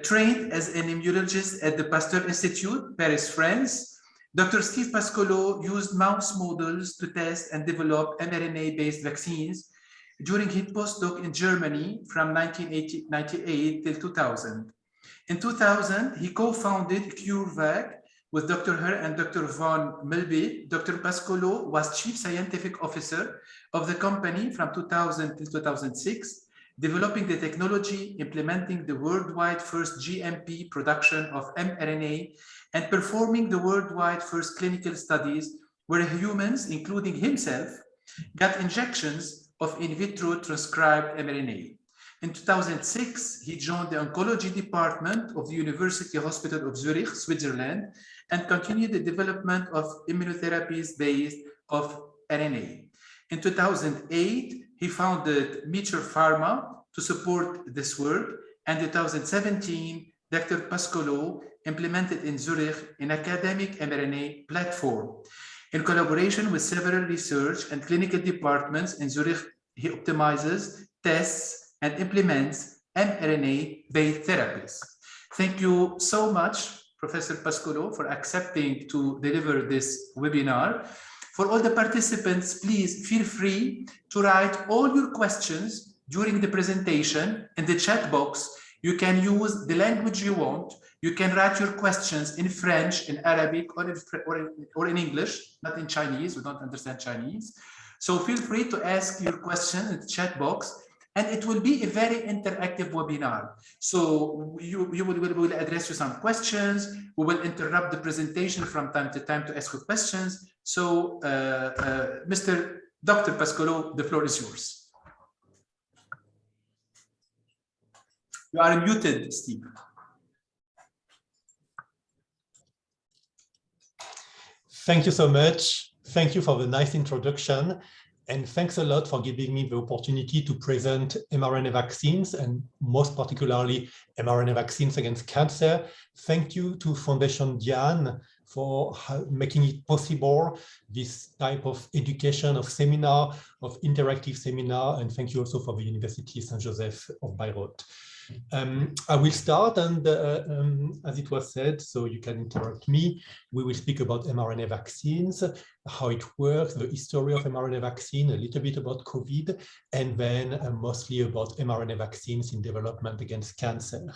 Trained as an immunologist at the Pasteur Institute, Paris, France, Dr. Steve Pascolo used mouse models to test and develop mRNA-based vaccines during his postdoc in Germany from 1998 till 2000. In 2000, he co-founded CureVac with Dr. Her and Dr. von Melby. Dr. Pascolo was chief scientific officer of the company from 2000 to 2006, developing the technology, implementing the worldwide first GMP production of mRNA, and performing the worldwide first clinical studies where humans, including himself, got injections of in vitro transcribed mRNA. In 2006, he joined the oncology department of the University Hospital of Zurich, Switzerland, and continued the development of immunotherapies based of RNA. In 2008, he founded Meteor Pharma to support this work, and in 2017, Dr. Pascolo implemented in Zurich an academic mRNA platform. In collaboration with several research and clinical departments in Zurich, he optimizes, tests, and implements mRNA-based therapies. Thank you so much, Professor Pascolo, for accepting to deliver this webinar. For all the participants, please feel free to write all your questions during the presentation in the chat box. You can use the language you want. You can write your questions in French, in Arabic, or in English, not in Chinese. We don't understand Chinese. So feel free to ask your question in the chat box, and it will be a very interactive webinar. So we will address you some questions. We will interrupt the presentation from time to time to ask you questions. So Mr. Dr. Pascolo, the floor is yours. You are muted, Steve. Thank you so much. Thank you for the nice introduction. And thanks a lot for giving me the opportunity to present mRNA vaccines, and most particularly mRNA vaccines against cancer. Thank you to Foundation Diane for making it possible, this type of education, of seminar, of interactive seminar. And thank you also for the University Saint Joseph of Bayreuth. I will start, and as it was said, so you can interrupt me, we will speak about mRNA vaccines, how it works, the history of mRNA vaccine, a little bit about COVID, and then mostly about mRNA vaccines in development against cancer.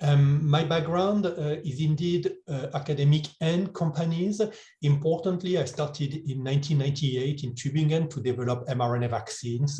My background is indeed academic and companies. Importantly, I started in 1998 in Tübingen to develop mRNA vaccines,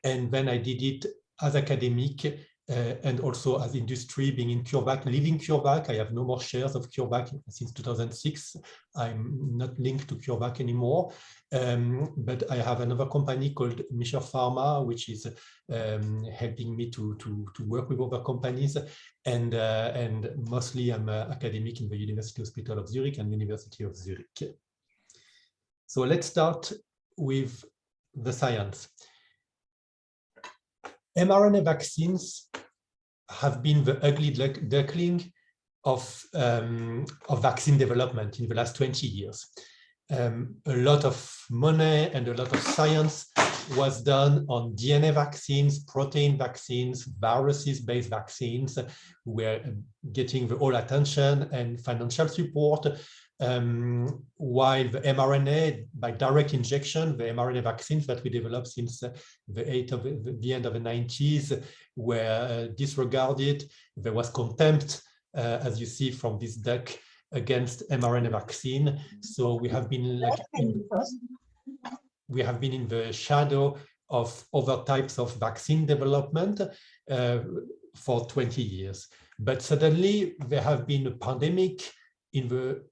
and then I did it as academic and also as industry, being in CureVac, leaving CureVac. I have no more shares of CureVac since 2006. I'm not linked to CureVac anymore, but I have another company called Meteor Pharma, which is helping me to work with other companies, and mostly I'm an academic in the University Hospital of Zurich and University of Zurich. So let's start with the science. mRNA vaccines have been the ugly duckling of vaccine development in the last 20 years. A lot of money and a lot of science was done on DNA vaccines, protein vaccines, viruses-based vaccines. We're getting the whole attention and financial support, while the mRNA, by direct injection, the mRNA vaccines that we developed since the end of the 90s were disregarded. There was contempt, as you see from this deck, against mRNA vaccine. So we have been in the shadow of other types of vaccine development for 20 years. But suddenly there have been a pandemic in the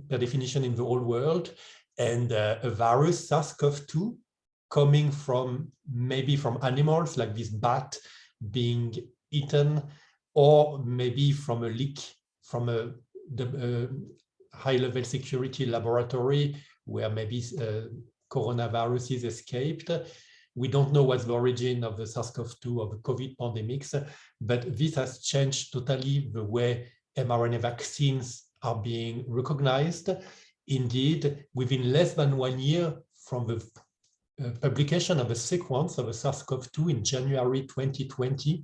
per definition in the whole world, and a virus, SARS-CoV-2, coming from maybe from animals like this bat being eaten, or maybe from a leak from a high-level security laboratory where maybe coronaviruses escaped. We don't know what's the origin of the SARS-CoV-2 or the COVID pandemics, but this has changed totally the way mRNA vaccines are being recognized. Indeed, within less than 1 year from the publication of a sequence of a SARS-CoV-2 in January 2020,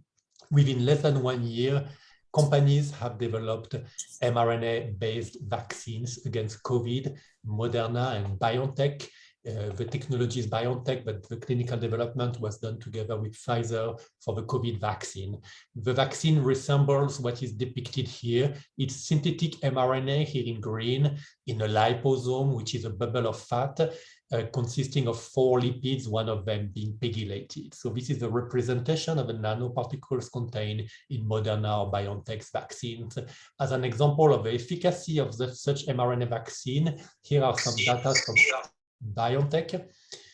within less than 1 year, companies have developed mRNA-based vaccines against COVID, Moderna and BioNTech. The technology is BioNTech, but the clinical development was done together with Pfizer for the COVID vaccine. The vaccine resembles what is depicted here. It's synthetic mRNA here in green in a liposome, which is a bubble of fat consisting of 4 lipids, one of them being pegylated. So this is the representation of the nanoparticles contained in Moderna or BioNTech's vaccines. As an example of the efficacy of such mRNA vaccine, here are some data from BioNTech.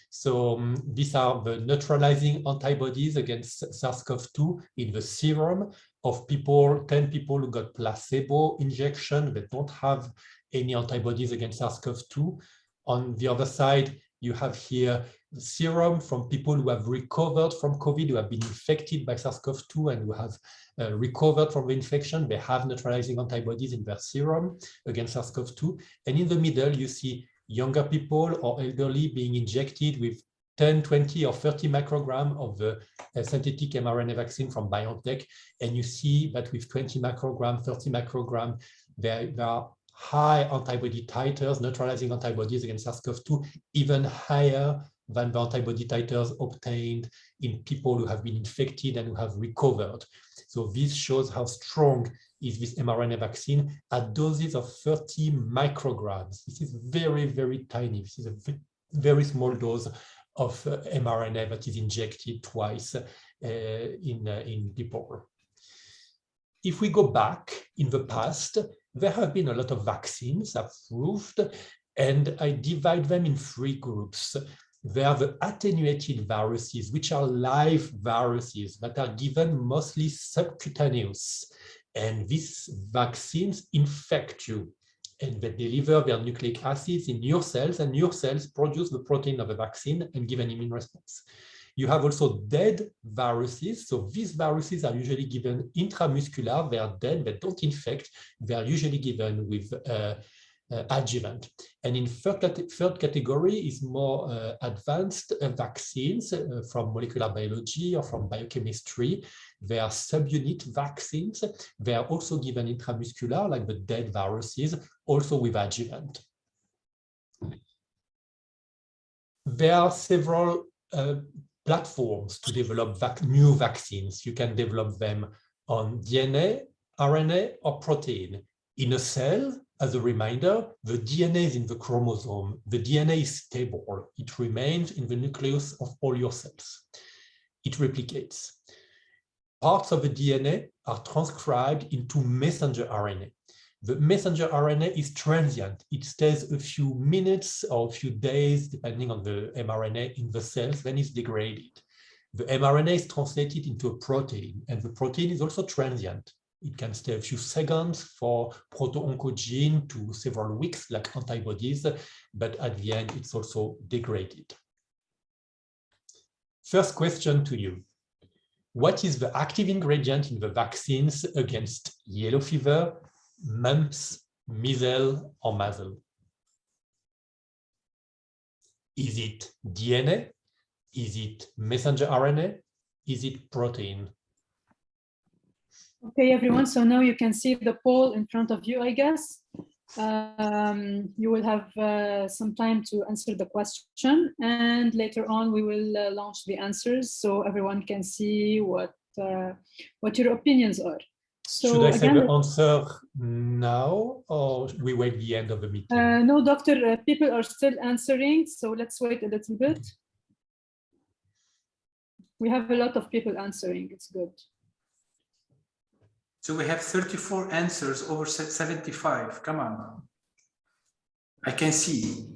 So these are the neutralizing antibodies against SARS-CoV-2 in the serum of 10 people who got placebo injection. They don't have any antibodies against SARS-CoV-2. On the other side, you have here the serum from people who have recovered from COVID, who have been infected by SARS-CoV-2 and who have recovered from the infection. They have neutralizing antibodies in their serum against SARS-CoV-2. And in the middle, you see younger people or elderly being injected with 10, 20, or 30 microgram of the synthetic mRNA vaccine from BioNTech. And you see that with 20 microgram, 30 microgram, there are high antibody titers, neutralizing antibodies against SARS-CoV-2, even higher than the antibody titers obtained in people who have been infected and who have recovered. So this shows how strong is this mRNA vaccine at doses of 30 micrograms. This is very, very tiny. This is a very small dose of mRNA that is injected twice in people. If we go back in the past, there have been a lot of vaccines approved, and I divide them in 3 groups. There are the attenuated viruses, which are live viruses that are given mostly subcutaneous. And these vaccines infect you, and they deliver their nucleic acids in your cells, and your cells produce the protein of the vaccine and give an immune response. You have also dead viruses. So these viruses are usually given intramuscular. They are dead, they don't infect. They are usually given with adjuvant. And in third category is more advanced vaccines from molecular biology or from biochemistry. They are subunit vaccines. They are also given intramuscular, like the dead viruses, also with adjuvant. There are several platforms to develop new vaccines. You can develop them on DNA, RNA, or protein. In a cell, as a reminder, the DNA is in the chromosome. The DNA is stable. It remains in the nucleus of all your cells. It replicates. Parts of the DNA are transcribed into messenger RNA. The messenger RNA is transient. It stays a few minutes or a few days, depending on the mRNA in the cells, then it's degraded. The mRNA is translated into a protein, and the protein is also transient. It can stay a few seconds for proto-oncogene to several weeks, like antibodies, but at the end, it's also degraded. First question to you. What is the active ingredient in the vaccines against yellow fever, mumps, measles, or measles? Is it DNA? Is it messenger RNA? Is it protein? Okay, everyone, so now you can see the poll in front of you, I guess. You will have some time to answer the question, and later on we will launch the answers so everyone can see what your opinions are. So should I say the answer now, or we wait the end of the meeting? No, doctor, people are still answering, so let's wait a little bit. We have a lot of people answering, it's good. So we have 34 answers over 75. Come on. I can see.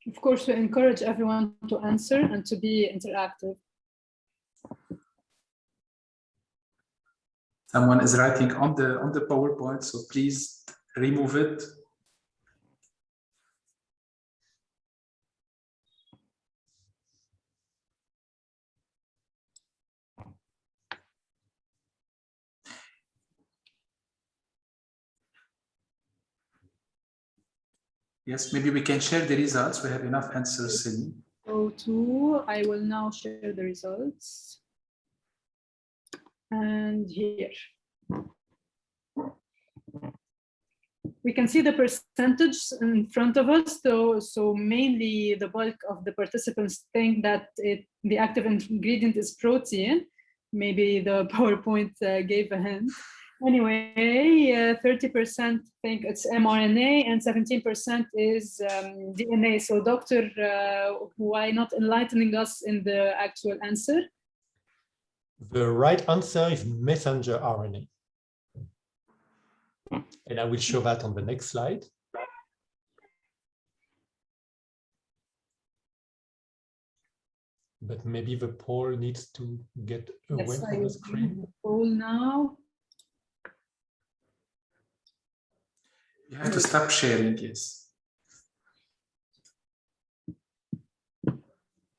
Of course, we encourage everyone to answer and to be interactive. Someone is writing on the PowerPoint, so please remove it. Yes, maybe we can share the results. We have enough answers, Celine. I will now share the results. And here. We can see the percentage in front of us, so mainly the bulk of the participants think that the active ingredient is protein. Maybe the PowerPoint gave a hint. Anyway, 30% think it's mRNA and 17% is DNA. So doctor, why not enlightening us in the actual answer? The right answer is messenger RNA. And I will show that on the next slide. But maybe the poll needs to get away from the screen. The poll now. You have to stop sharing, yes.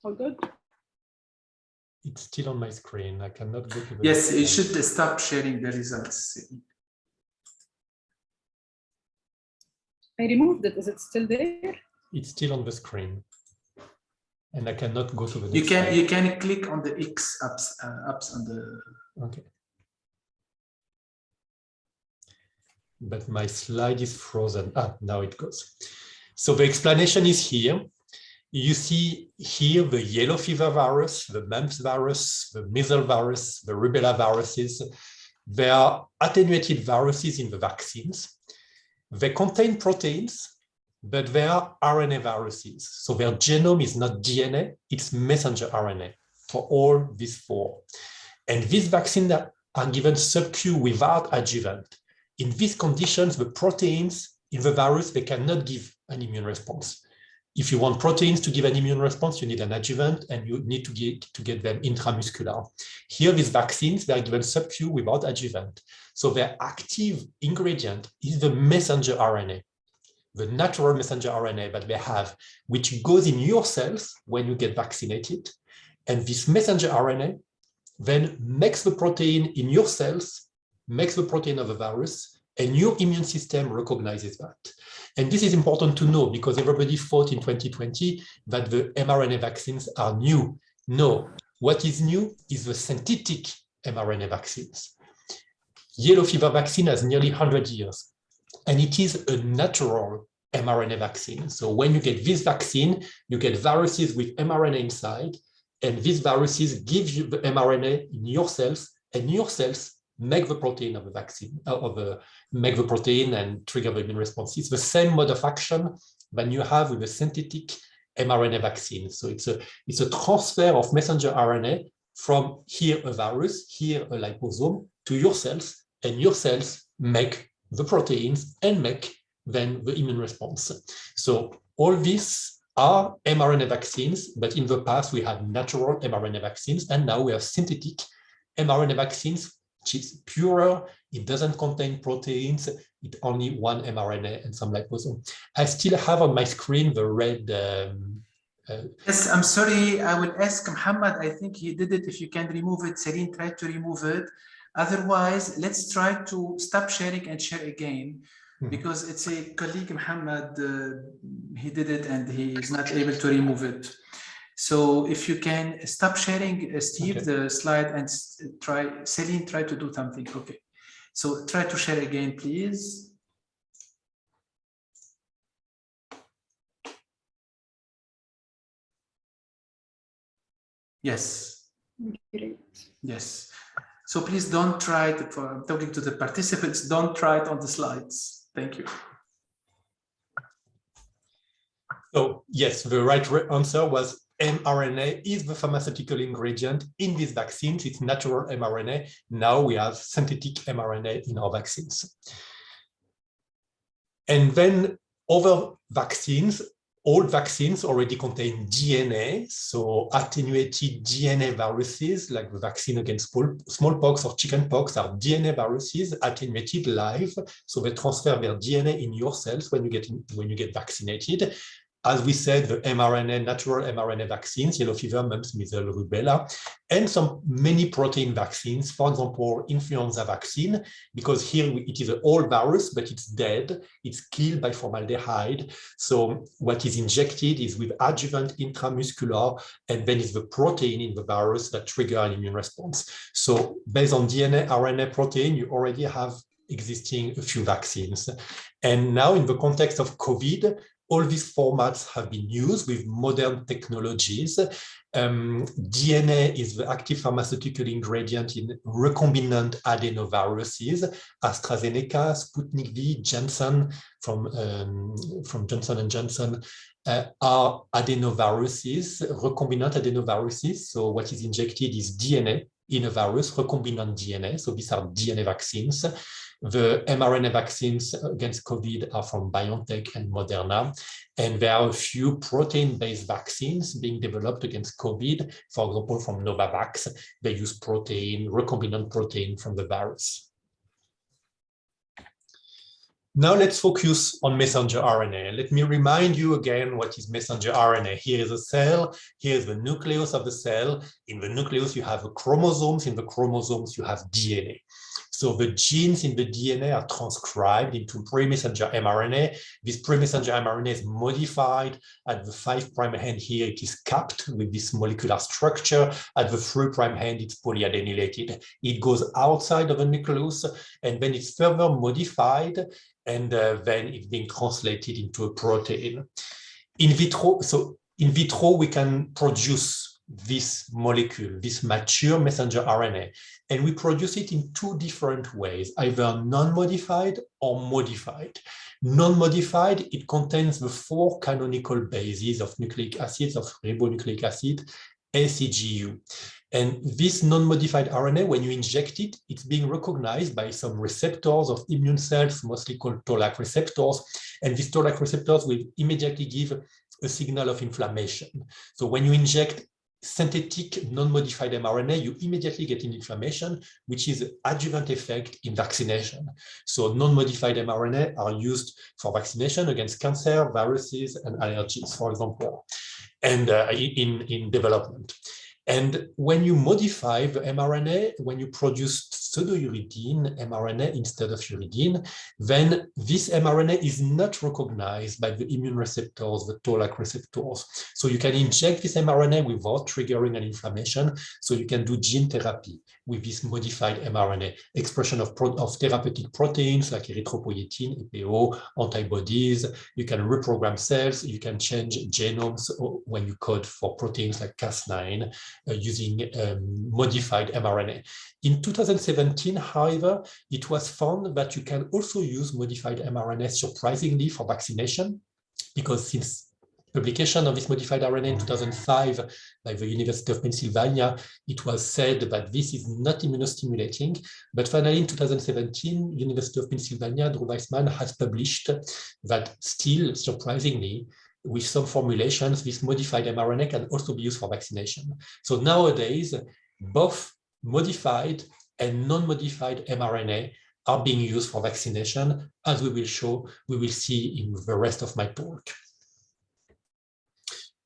All good? It's still on my screen. I cannot go to the Yes, you should stop sharing the results. I removed it. Is it still there? It's still on the screen. And I cannot go to the next slide. You can click on the X ups on the... Okay. But my slide is frozen. Ah, now it goes. So the explanation is here. You see here the yellow fever virus, the mumps virus, the measles virus, the rubella viruses. They are attenuated viruses in the vaccines. They contain proteins, but they are RNA viruses. So their genome is not DNA, it's messenger RNA for all these four. And these vaccines are given sub-Q without adjuvant. In these conditions, the proteins in the virus, they cannot give an immune response. If you want proteins to give an immune response, you need an adjuvant and you need to get them intramuscular. Here, these vaccines, they are given sub-Q without adjuvant. So their active ingredient is the messenger RNA, the natural messenger RNA that they have, which goes in your cells when you get vaccinated. And this messenger RNA then makes the protein in your cells, makes the protein of the virus, and your immune system recognizes that. And this is important to know because everybody thought in 2020 that the mRNA vaccines are new. No, what is new is the synthetic mRNA vaccines. Yellow fever vaccine has nearly 100 years, and it is a natural mRNA vaccine. So when you get this vaccine, you get viruses with mRNA inside, and these viruses give you the mRNA in your cells, and your cells make the protein of the vaccine, make the protein and trigger the immune response. It's the same mode of action than you have with the synthetic mRNA vaccine. So it's a transfer of messenger RNA from here a virus, here a liposome, to your cells, and your cells make the proteins and make then the immune response. So all these are mRNA vaccines, but in the past we had natural mRNA vaccines, and now we have synthetic mRNA vaccines, which is purer, it doesn't contain proteins, it's only one mRNA and some liposome. I still have on my screen the red... Yes, I'm sorry, I will ask Muhammad, I think he did it, if you can remove it, Celine tried to remove it. Otherwise, let's try to stop sharing and share again, because it's a colleague, Muhammad, he did it and he is not able to remove it. So if you can stop sharing, Steve, okay, the slide, and try, Celine, try to do something. Okay. So try to share again, please. Yes. Great. Yes. So please don't try it, for talking to the participants, don't try it on the slides. Thank you. So yes, the right answer was mRNA is the pharmaceutical ingredient in these vaccines. It's natural mRNA. Now we have synthetic mRNA in our vaccines. And then other vaccines, all vaccines already contain DNA. So attenuated DNA viruses, like the vaccine against smallpox or chickenpox, are DNA viruses attenuated live. So they transfer their DNA in your cells when you get vaccinated. as we said, the mRNA, natural mRNA vaccines, yellow fever, mumps, measles, rubella, and many protein vaccines, for example, influenza vaccine, because here it is an old virus, but it's dead, it's killed by formaldehyde. So what is injected is with adjuvant intramuscular, and then it's the protein in the virus that trigger an immune response. So based on DNA, RNA, protein, you already have existing a few vaccines. And now in the context of COVID, all these formats have been used with modern technologies. DNA is the active pharmaceutical ingredient in recombinant adenoviruses. AstraZeneca, Sputnik V, Janssen from Johnson & Johnson are adenoviruses, recombinant adenoviruses. So what is injected is DNA in a virus, recombinant DNA. So these are DNA vaccines. The mRNA vaccines against COVID are from BioNTech and Mrna, and there are a few protein-based vaccines being developed against COVID, for example, from Novavax. They use protein, recombinant protein from the virus. Now let's focus on messenger RNA. Let me remind you again what is messenger RNA. Here is a cell, here is the nucleus of the cell. In the nucleus you have the chromosomes, in the chromosomes you have DNA. So the genes in the DNA are transcribed into pre-messenger mRNA. This pre-messenger mRNA is modified. At the 5' end here, it is capped with this molecular structure. At the 3' end, it's polyadenylated. It goes outside of the nucleus, and then it's further modified, and then it's being translated into a protein. In vitro, we can produce this molecule, this mature messenger RNA, and we produce it in two different ways, either non-modified or modified. Non-modified, it contains the 4 canonical bases of nucleic acids, of ribonucleic acid, ACGU. And this non-modified RNA, when you inject it, it's being recognized by some receptors of immune cells, mostly called Toll-like receptors, and these Toll-like receptors will immediately give a signal of inflammation. So when you inject synthetic non-modified mRNA, you immediately get an inflammation, which is an adjuvant effect in vaccination. So non-modified mRNA are used for vaccination against cancer, viruses, and allergies, for example, and in development. And when you modify the mRNA, when you produce pseudouridine mRNA instead of uridine, then this mRNA is not recognized by the immune receptors, the Toll-like receptors. So you can inject this mRNA without triggering an inflammation. So you can do gene therapy with this modified mRNA, expression of therapeutic proteins like erythropoietin, EPO, antibodies. You can reprogram cells. You can change genomes when you code for proteins like Cas9. Using modified mRNA. In 2017, however, it was found that you can also use modified mRNA surprisingly for vaccination, because since publication of this modified RNA in 2005 by the University of Pennsylvania, it was said that this is not immunostimulating. But finally, in 2017, University of Pennsylvania, Drew Weissman has published that still, surprisingly, with some formulations, this modified mRNA can also be used for vaccination. So nowadays, both modified and non-modified mRNA are being used for vaccination, as we will see in the rest of my talk.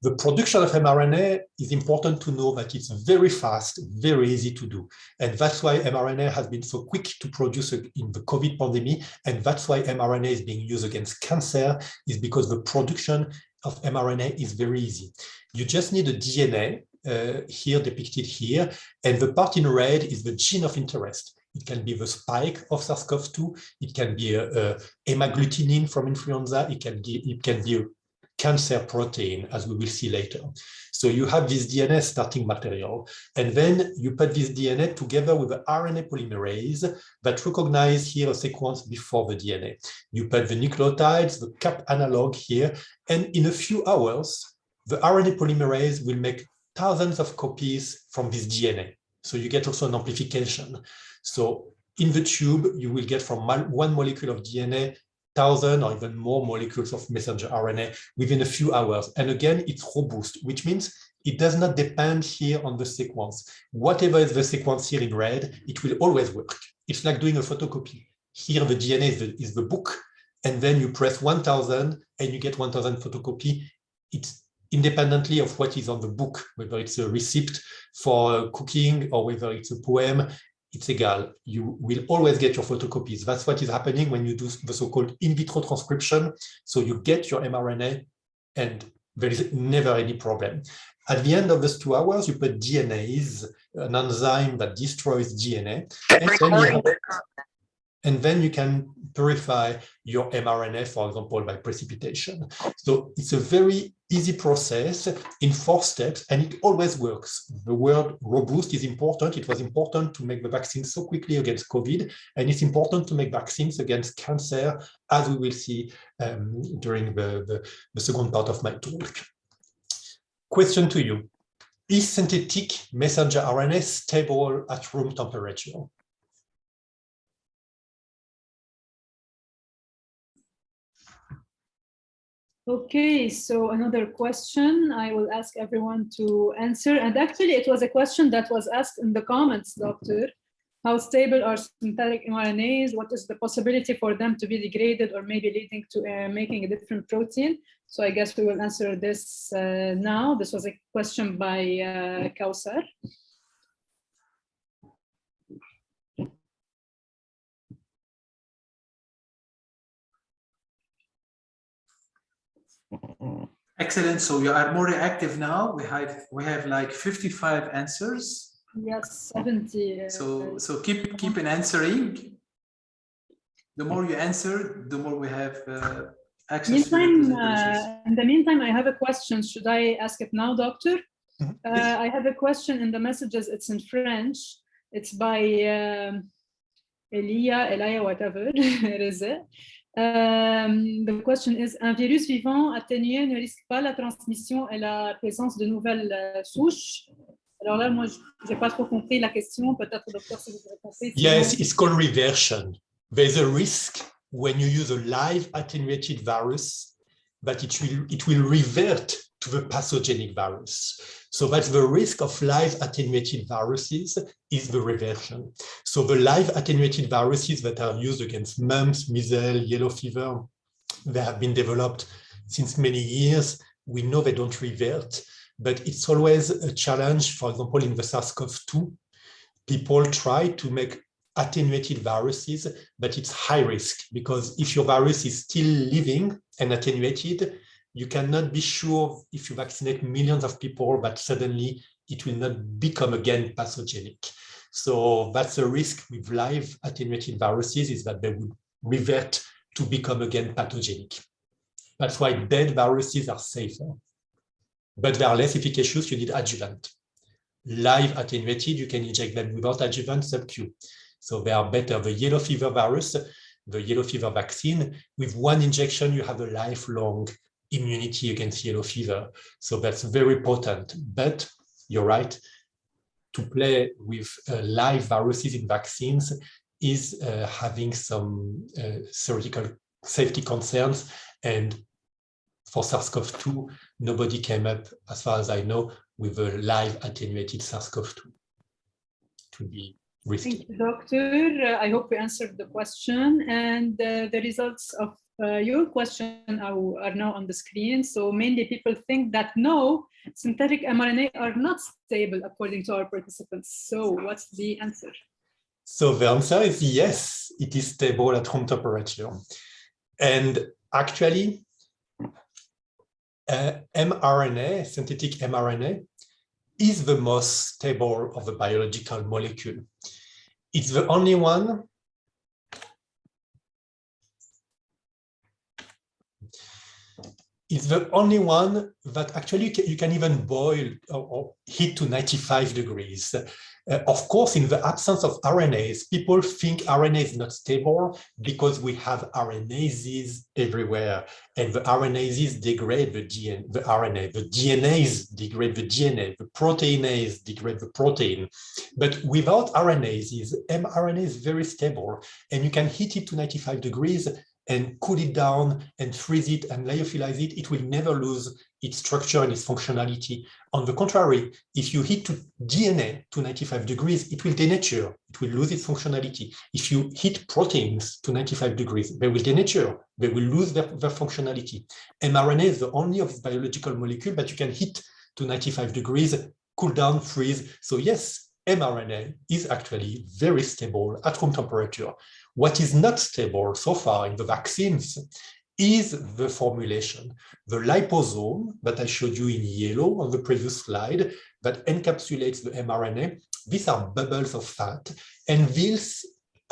The production of mRNA is important to know that it's very fast, very easy to do. And that's why mRNA has been so quick to produce in the COVID pandemic. And that's why mRNA is being used against cancer, is because the production of mRNA is very easy. You just need a DNA, here depicted here, and the part in red is the gene of interest. It can be the spike of SARS-CoV-2, it can be a hemagglutinin from influenza, it can be a cancer protein, as we will see later. So you have this DNA starting material, and then you put this DNA together with the RNA polymerase that recognize here a sequence before the DNA. You put the nucleotides, the cap analog here, and in a few hours, the RNA polymerase will make thousands of copies from this DNA. So you get also an amplification. So in the tube, you will get from one molecule of DNA 1,000 or even more molecules of messenger RNA within a few hours. And again, it's robust, which means it does not depend here on the sequence. Whatever is the sequence here in red, it will always work. It's like doing a photocopy. Here, the DNA is the book, and then you press 1,000 and you get 1,000 photocopy it's independently of what is on the book, whether it's a receipt for cooking or whether it's a poem, it's egal. You will always get your photocopies. That's what is happening when you do the so-called in vitro transcription. So you get your mRNA and there is never any problem. At the end of those 2 hours, you put DNase, an enzyme that destroys DNA, and then you can purify your mRNA, for example, by precipitation. So it's a very easy process in 4 steps, and it always works. The word robust is important. It was important to make the vaccine so quickly against COVID, and it's important to make vaccines against cancer, as we will see during the second part of my talk. Question to you. Is synthetic messenger RNA stable at room temperature? Okay, so another question I will ask everyone to answer. And actually, it was a question that was asked in the comments, Doctor. How stable are synthetic mRNAs? What is the possibility for them to be degraded or maybe leading to making a different protein? So I guess we will answer this now. This was a question by Kausar. Excellent. So you are more reactive now. We have like 55 answers. Yes, 70. So keep on answering. The more you answer, the more we have access to the presentations. In the meantime, I have a question. Should I ask it now, Doctor? I have a question in the messages. It's in French. It's by Elia, whatever it is. The question is, un virus vivant atténué ne risque pas la transmission et la présence de nouvelles souches? Alors là, moi, je n'ai pas trop compris la question. Peut-être, docteur, si vous avez compris. Yes, it's called reversion. There's a risk when you use a live attenuated virus that it will revert to the pathogenic virus. So that's the risk of live attenuated viruses is the reversion. So the live attenuated viruses that are used against mumps, measles, yellow fever, they have been developed since many years. We know they don't revert, but it's always a challenge. For example, in the SARS-CoV-2, people try to make attenuated viruses, but it's high risk because if your virus is still living and attenuated, you cannot be sure if you vaccinate millions of people, but suddenly it will not become again pathogenic. So that's a risk with live attenuated viruses, is that they would revert to become again pathogenic. That's why dead viruses are safer, but they are less efficacious. You need adjuvant. Live attenuated, you can inject them without adjuvant sub-Q. So they are better. The yellow fever virus, the yellow fever vaccine, with one injection, you have a lifelong immunity against yellow fever. So that's very potent. But you're right, to play with live viruses in vaccines is having some theoretical safety concerns. And for SARS-CoV-2, nobody came up, as far as I know, with a live attenuated SARS-CoV-2 to be risky. Thank you, Doctor. I hope we answered the question. And the results of your question are now on the screen. So mainly people think that no, synthetic mRNA are not stable according to our participants. So what's the answer? So the answer is yes, it is stable at room temperature. And actually, mRNA, synthetic mRNA, is the most stable of the biological molecule. It's the only one that actually you can even boil or heat to 95 degrees. Of course, in the absence of RNAs, people think RNA is not stable because we have RNases everywhere, and the RNases degrade the RNA. The DNAs degrade the DNA. The proteinase degrade the protein. But without RNases, mRNA is very stable, and you can heat it to 95 degrees, and cool it down and freeze it and lyophilize it, it will never lose its structure and its functionality. On the contrary, if you heat DNA to 95 degrees, it will denature, it will lose its functionality. If you heat proteins to 95 degrees, they will denature, they will lose their functionality. mRNA is the only of its biological molecule that you can heat to 95 degrees, cool down, freeze. So yes, mRNA is actually very stable at room temperature. What is not stable so far in the vaccines is the formulation. The liposome that I showed you in yellow on the previous slide that encapsulates the mRNA, these are bubbles of fat, and these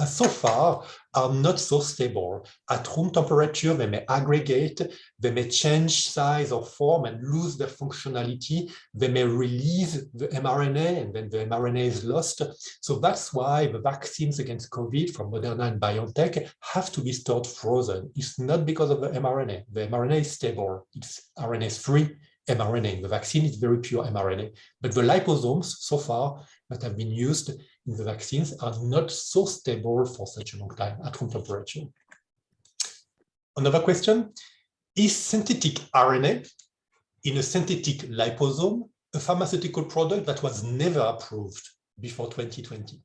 so far are not so stable. At room temperature, they may aggregate, they may change size or form and lose their functionality. They may release the mRNA and then the mRNA is lost. So that's why the vaccines against COVID from Moderna and BioNTech have to be stored frozen. It's not because of the mRNA. The mRNA is stable. It's RNA-free mRNA. The vaccine is very pure mRNA. But the liposomes so far that have been used in the vaccines are not so stable for such a long time at room temperature. Another question, is synthetic RNA in a synthetic liposome a pharmaceutical product that was never approved before 2020?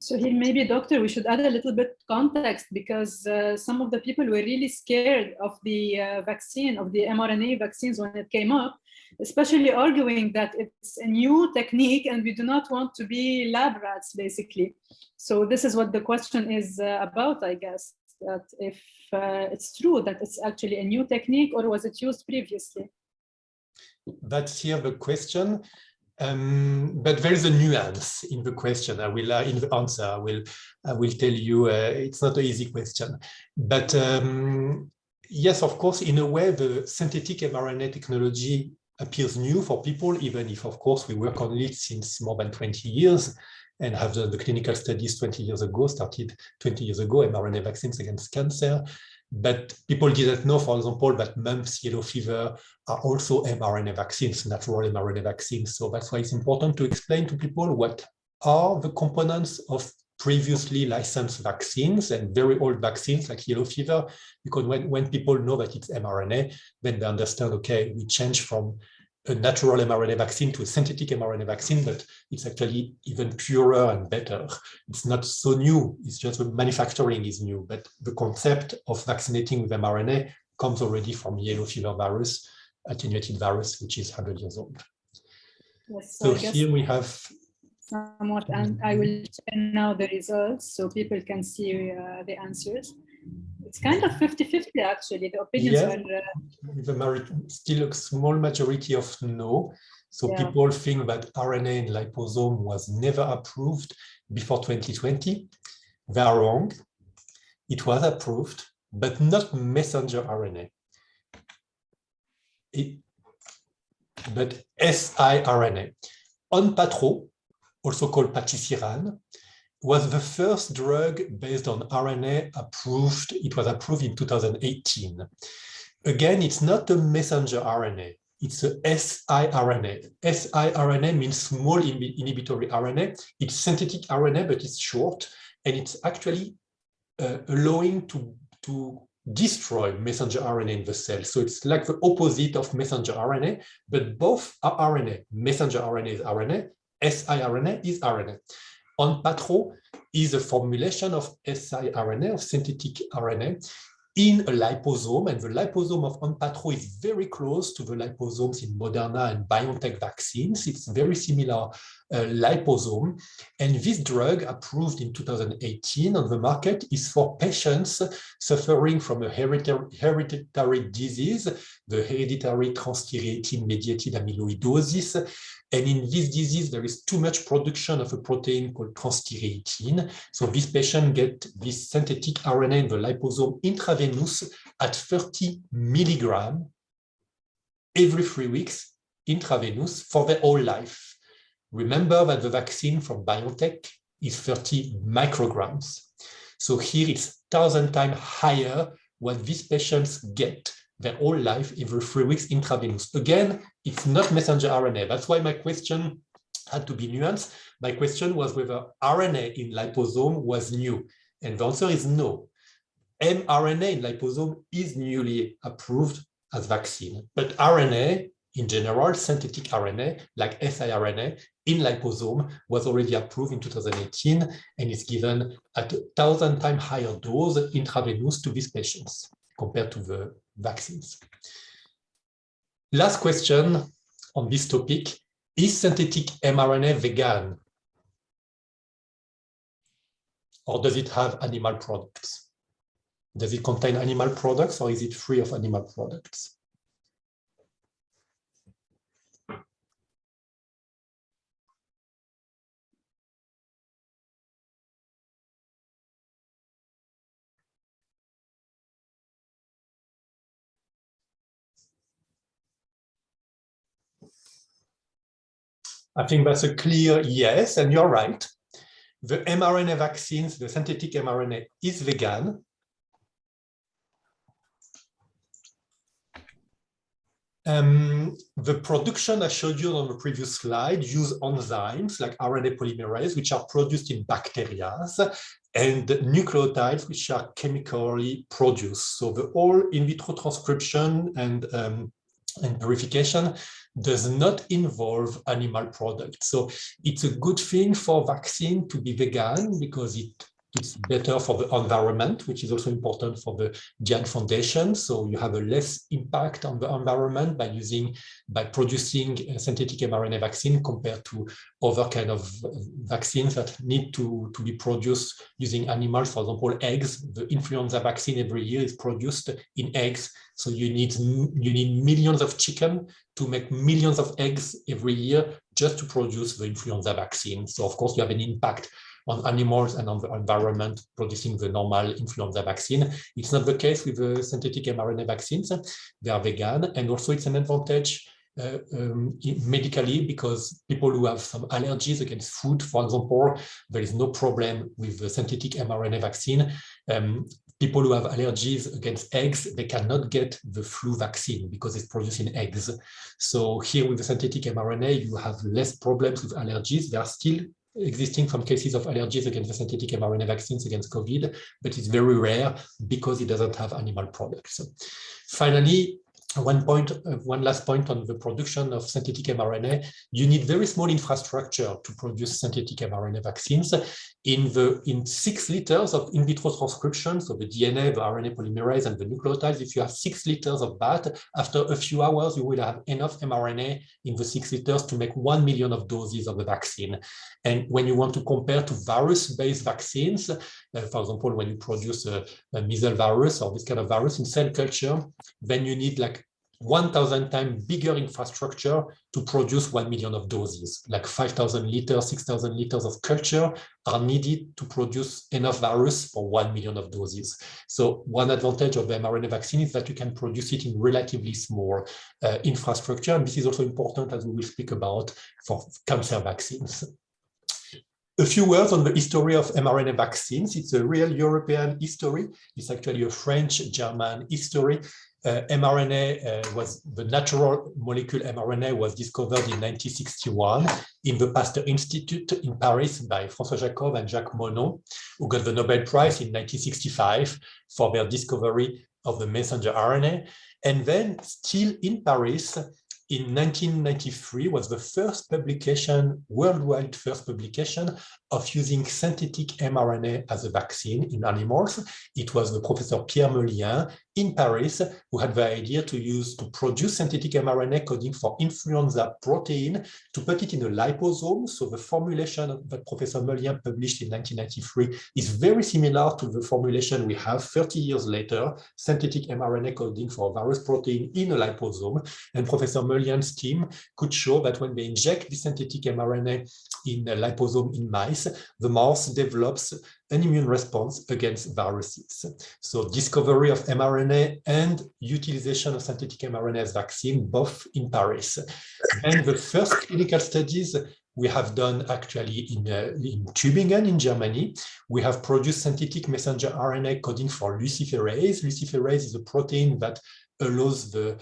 So here, maybe, doctor, we should add a little bit context, because some of the people were really scared of the vaccine, of the mRNA vaccines when it came up, especially arguing that it's a new technique and we do not want to be lab rats, basically. So this is what the question is about, I guess, that if it's true that it's actually a new technique or was it used previously? That's here the question. But there is a nuance in the question. I will in the answer. I will tell you it's not an easy question. But yes, of course, in a way, the synthetic mRNA technology appears new for people, even if, of course, we work on it since more than 20 years and have done the clinical studies 20 years ago, started 20 years ago, mRNA vaccines against cancer. But people didn't know, for example, that mumps, yellow fever are also mRNA vaccines, natural mRNA vaccines. So that's why it's important to explain to people what are the components of previously licensed vaccines and very old vaccines like yellow fever, because when people know that it's mRNA, then they understand, okay, we change from a natural mRNA vaccine to a synthetic mRNA vaccine, but it's actually even purer and better. It's not so new, it's just the manufacturing is new, but the concept of vaccinating with mRNA comes already from yellow fever virus, attenuated virus, which is 100 years old. Yes, so here we have somewhat, and I will share now the results so people can see the answers. It's kind of 50-50 actually. The opinions are still a small majority of no. So people think that RNA in liposome was never approved before 2020. They are wrong. It was approved, but not messenger RNA. But siRNA. Onpattro, also called patisiran, was the first drug based on RNA approved. It was approved in 2018. Again, it's not a messenger RNA. It's a siRNA. siRNA means small inhibitory RNA. It's synthetic RNA, but it's short, and it's actually allowing to destroy messenger RNA in the cell. So it's like the opposite of messenger RNA, but both are RNA. Messenger RNA is RNA, siRNA is RNA. Onpattro is a formulation of siRNA, of synthetic RNA, in a liposome, and the liposome of Onpattro is very close to the liposomes in Moderna and BioNTech vaccines. It's very similar liposome, and this drug, approved in 2018 on the market, is for patients suffering from a hereditary disease, the hereditary transthyretin-mediated amyloidosis. And in this disease, there is too much production of a protein called transthyretin. So this patient gets this synthetic RNA in the liposome intravenous at 30 milligrams every 3 weeks, intravenous, for their whole life. Remember that the vaccine from BioNTech is 30 micrograms. So here it's 1,000 times higher what these patients get their whole life every 3 weeks intravenous. Again, it's not messenger RNA. That's why my question had to be nuanced. My question was whether RNA in liposome was new. And the answer is no. mRNA in liposome is newly approved as vaccine. But RNA, in general, synthetic RNA, like siRNA, in liposome was already approved in 2018 and is given at 1,000 times higher dose intravenous to these patients compared to the vaccines. Last question on this topic, is synthetic mRNA vegan? Or does it have animal products? Does it contain animal products or is it free of animal products? I think that's a clear yes, and you're right. The mRNA vaccines, the synthetic mRNA is vegan. The production I showed you on the previous slide use enzymes like RNA polymerase, which are produced in bacteria, and nucleotides, which are chemically produced. So the whole in vitro transcription and purification does not involve animal products. So it's a good thing for vaccine to be vegan because it's better for the environment, which is also important for the GIAN Foundation. So you have a less impact on the environment by producing a synthetic mRNA vaccine compared to other kind of vaccines that need to be produced using animals. For example, eggs. The influenza vaccine every year is produced in eggs. So you need millions of chicken to make millions of eggs every year just to produce the influenza vaccine. So of course you have an impact on animals and on the environment producing the normal influenza vaccine. It's not the case with the synthetic mRNA vaccines. They are vegan, and also it's an advantage medically because people who have some allergies against food, for example, there is no problem with the synthetic mRNA vaccine. People who have allergies against eggs, they cannot get the flu vaccine because it's produced in eggs. So here with the synthetic mRNA, you have less problems with allergies. There are still existing some cases of allergies against the synthetic mRNA vaccines against COVID, but it's very rare because it doesn't have animal products. Finally, one last point on the production of synthetic mRNA. You need very small infrastructure to produce synthetic mRNA vaccines. In 6 liters of in vitro transcription, so the DNA, the RNA polymerase, and the nucleotides, if you have 6 liters of that, after a few hours, you will have enough mRNA in the 6 liters to make 1 million of doses of the vaccine. And when you want to compare to virus-based vaccines, for example, when you produce a measles virus or this kind of virus in cell culture, then you need like 1,000 times bigger infrastructure to produce 1 million of doses, like 5,000 liters, 6,000 liters of culture are needed to produce enough virus for 1 million of doses. So one advantage of the mRNA vaccine is that you can produce it in relatively small infrastructure. And this is also important, as we will speak about, for cancer vaccines. A few words on the history of mRNA vaccines. It's a real European history. It's actually a French-German history. mRNA was the natural molecule mRNA was discovered in 1961 in the Pasteur Institute in Paris by François Jacob and Jacques Monod, who got the Nobel Prize in 1965 for their discovery of the messenger RNA. And then still in Paris, in 1993 was the first publication, worldwide first publication of using synthetic mRNA as a vaccine in animals. It was the Professor Pierre Melanoma in Paris who had the idea to produce synthetic mRNA coding for influenza protein, to put it in a liposome. So the formulation that Professor Melanoma published in 1993 is very similar to the formulation we have 30 years later, synthetic mRNA coding for virus protein in a liposome. And Professor Melanoma's team could show that when they inject the synthetic mRNA in a liposome in mice, the mouse develops an immune response against viruses. So discovery of mRNA and utilization of synthetic mRNA as vaccine, both in Paris. And the first clinical studies we have done actually in Tübingen in Germany. We have produced synthetic messenger RNA coding for luciferase. Luciferase is a protein that allows the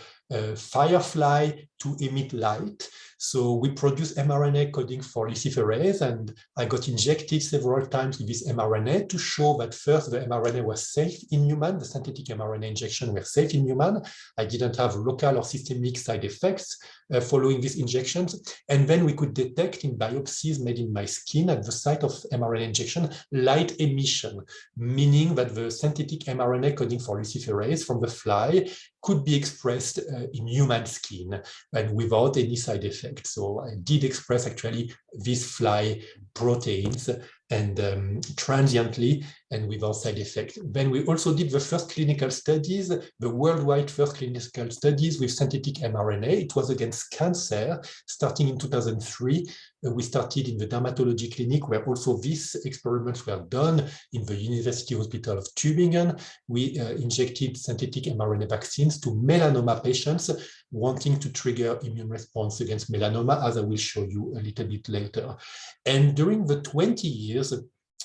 firefly to emit light. So we produce mRNA coding for luciferase, and I got injected several times with this mRNA to show that first the mRNA was safe in human, the synthetic mRNA injection were safe in human. I didn't have local or systemic side effects following these injections. And then we could detect in biopsies made in my skin at the site of mRNA injection light emission, meaning that the synthetic mRNA coding for luciferase from the fly could be expressed in human skin and without any side effects. So I did express actually these fly proteins and transiently and without side effect. Then we also did the first clinical studies, the worldwide first clinical studies with synthetic mRNA. It was against cancer, starting in 2003. We started in the dermatology clinic where also these experiments were done in the University Hospital of Tübingen. We injected synthetic mRNA vaccines to melanoma patients wanting to trigger immune response against melanoma, as I will show you a little bit later. And during the 20 years,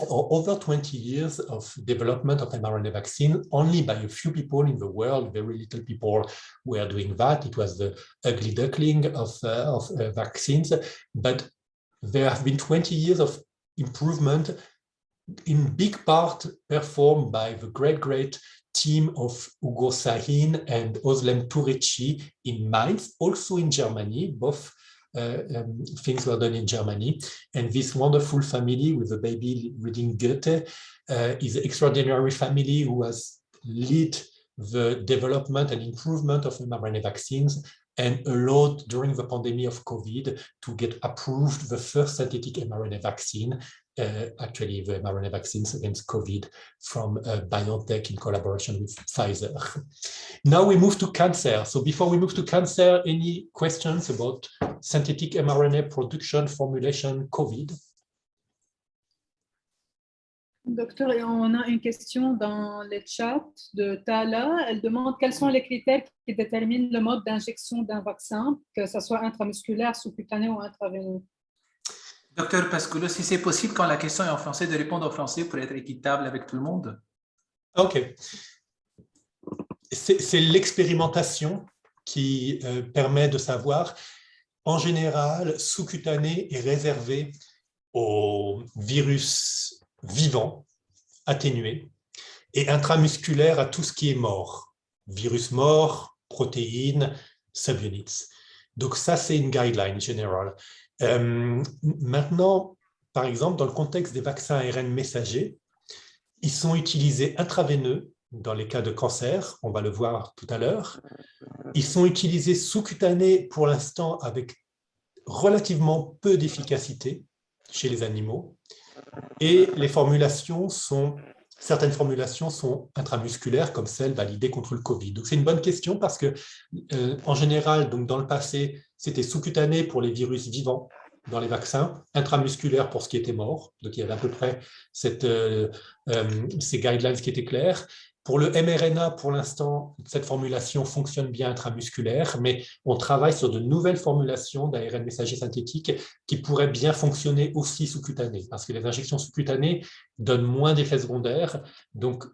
or over 20 years of development of mRNA vaccine, only by a few people in the world, very little people were doing that. It was the ugly duckling of vaccines, but there have been 20 years of improvement, in big part performed by the great team of Ugo Sahin and Özlem Türeci in Mainz, also in Germany. Both things were done in Germany. And this wonderful family with a baby reading Goethe is an extraordinary family who has led the development and improvement of mRNA vaccines and allowed during the pandemic of COVID to get approved the first synthetic mRNA vaccine, actually the mRNA vaccines against COVID from BioNTech in collaboration with Pfizer. Now we move to cancer. So before we move to cancer, any questions about synthetic mRNA production, formulation, COVID? Docteur, on a une question dans le chat de Tala. Elle demande quels sont les critères qui déterminent le mode d'injection d'un vaccin, que ce soit intramusculaire, sous-cutané ou intraveineux. Docteur Pascolo, si c'est possible, quand la question est en français, de répondre en français pour être équitable avec tout le monde. OK. C'est l'expérimentation qui permet de savoir. En général, sous-cutané est réservé aux virus vivants, atténués, et intramusculaire à tout ce qui est mort. Virus mort, protéines, subunits. Donc ça, c'est une guideline générale. Maintenant, par exemple, dans le contexte des vaccins ARN messagers, ils sont utilisés intraveineux dans les cas de cancer, on va le voir tout à l'heure. Ils sont utilisés sous-cutanés pour l'instant avec relativement peu d'efficacité chez les animaux. Et les formulations certaines formulations sont intramusculaires, comme celle validée contre le Covid. Donc c'est une bonne question parce que, en général, donc dans le passé, c'était sous-cutané pour les virus vivants dans les vaccins, intramusculaire pour ce qui était mort. Donc il y avait à peu près ces guidelines qui étaient claires. Pour le mRNA, pour l'instant, cette formulation fonctionne bien intramusculaire, mais on travaille sur de nouvelles formulations d'ARN messager synthétique qui pourraient bien fonctionner aussi sous-cutanées, parce que les injections sous-cutanées donnent moins d'effets secondaires. Donc,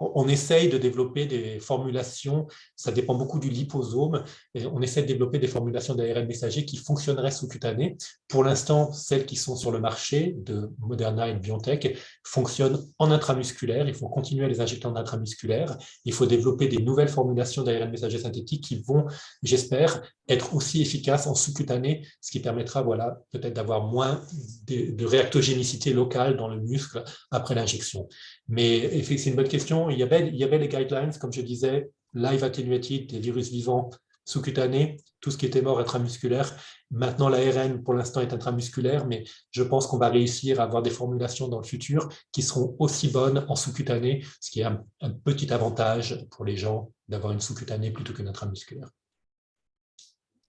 on essaye de développer des formulations, ça dépend beaucoup du liposome, et on essaie de développer des formulations d'ARN messager qui fonctionneraient sous-cutanées. Pour l'instant, celles qui sont sur le marché de Moderna et de BioNTech fonctionnent en intramusculaire. Il faut continuer à les injecter en intramusculaire. Il faut développer des nouvelles formulations d'ARN messager synthétique qui vont, j'espère, être aussi efficaces en sous-cutané, ce qui permettra, voilà, peut-être d'avoir moins de réactogénicité locale dans le muscle après l'injection. Mais c'est une bonne question. Il y avait les guidelines, comme je disais, live attenuated, des virus vivants sous-cutanés, tout ce qui était mort intramusculaire. Maintenant, l'ARN, pour l'instant, est intramusculaire, mais je pense qu'on va réussir à avoir des formulations dans le futur qui seront aussi bonnes en sous-cutané, ce qui est un petit avantage pour les gens d'avoir une sous-cutanée plutôt qu'une intramusculaire.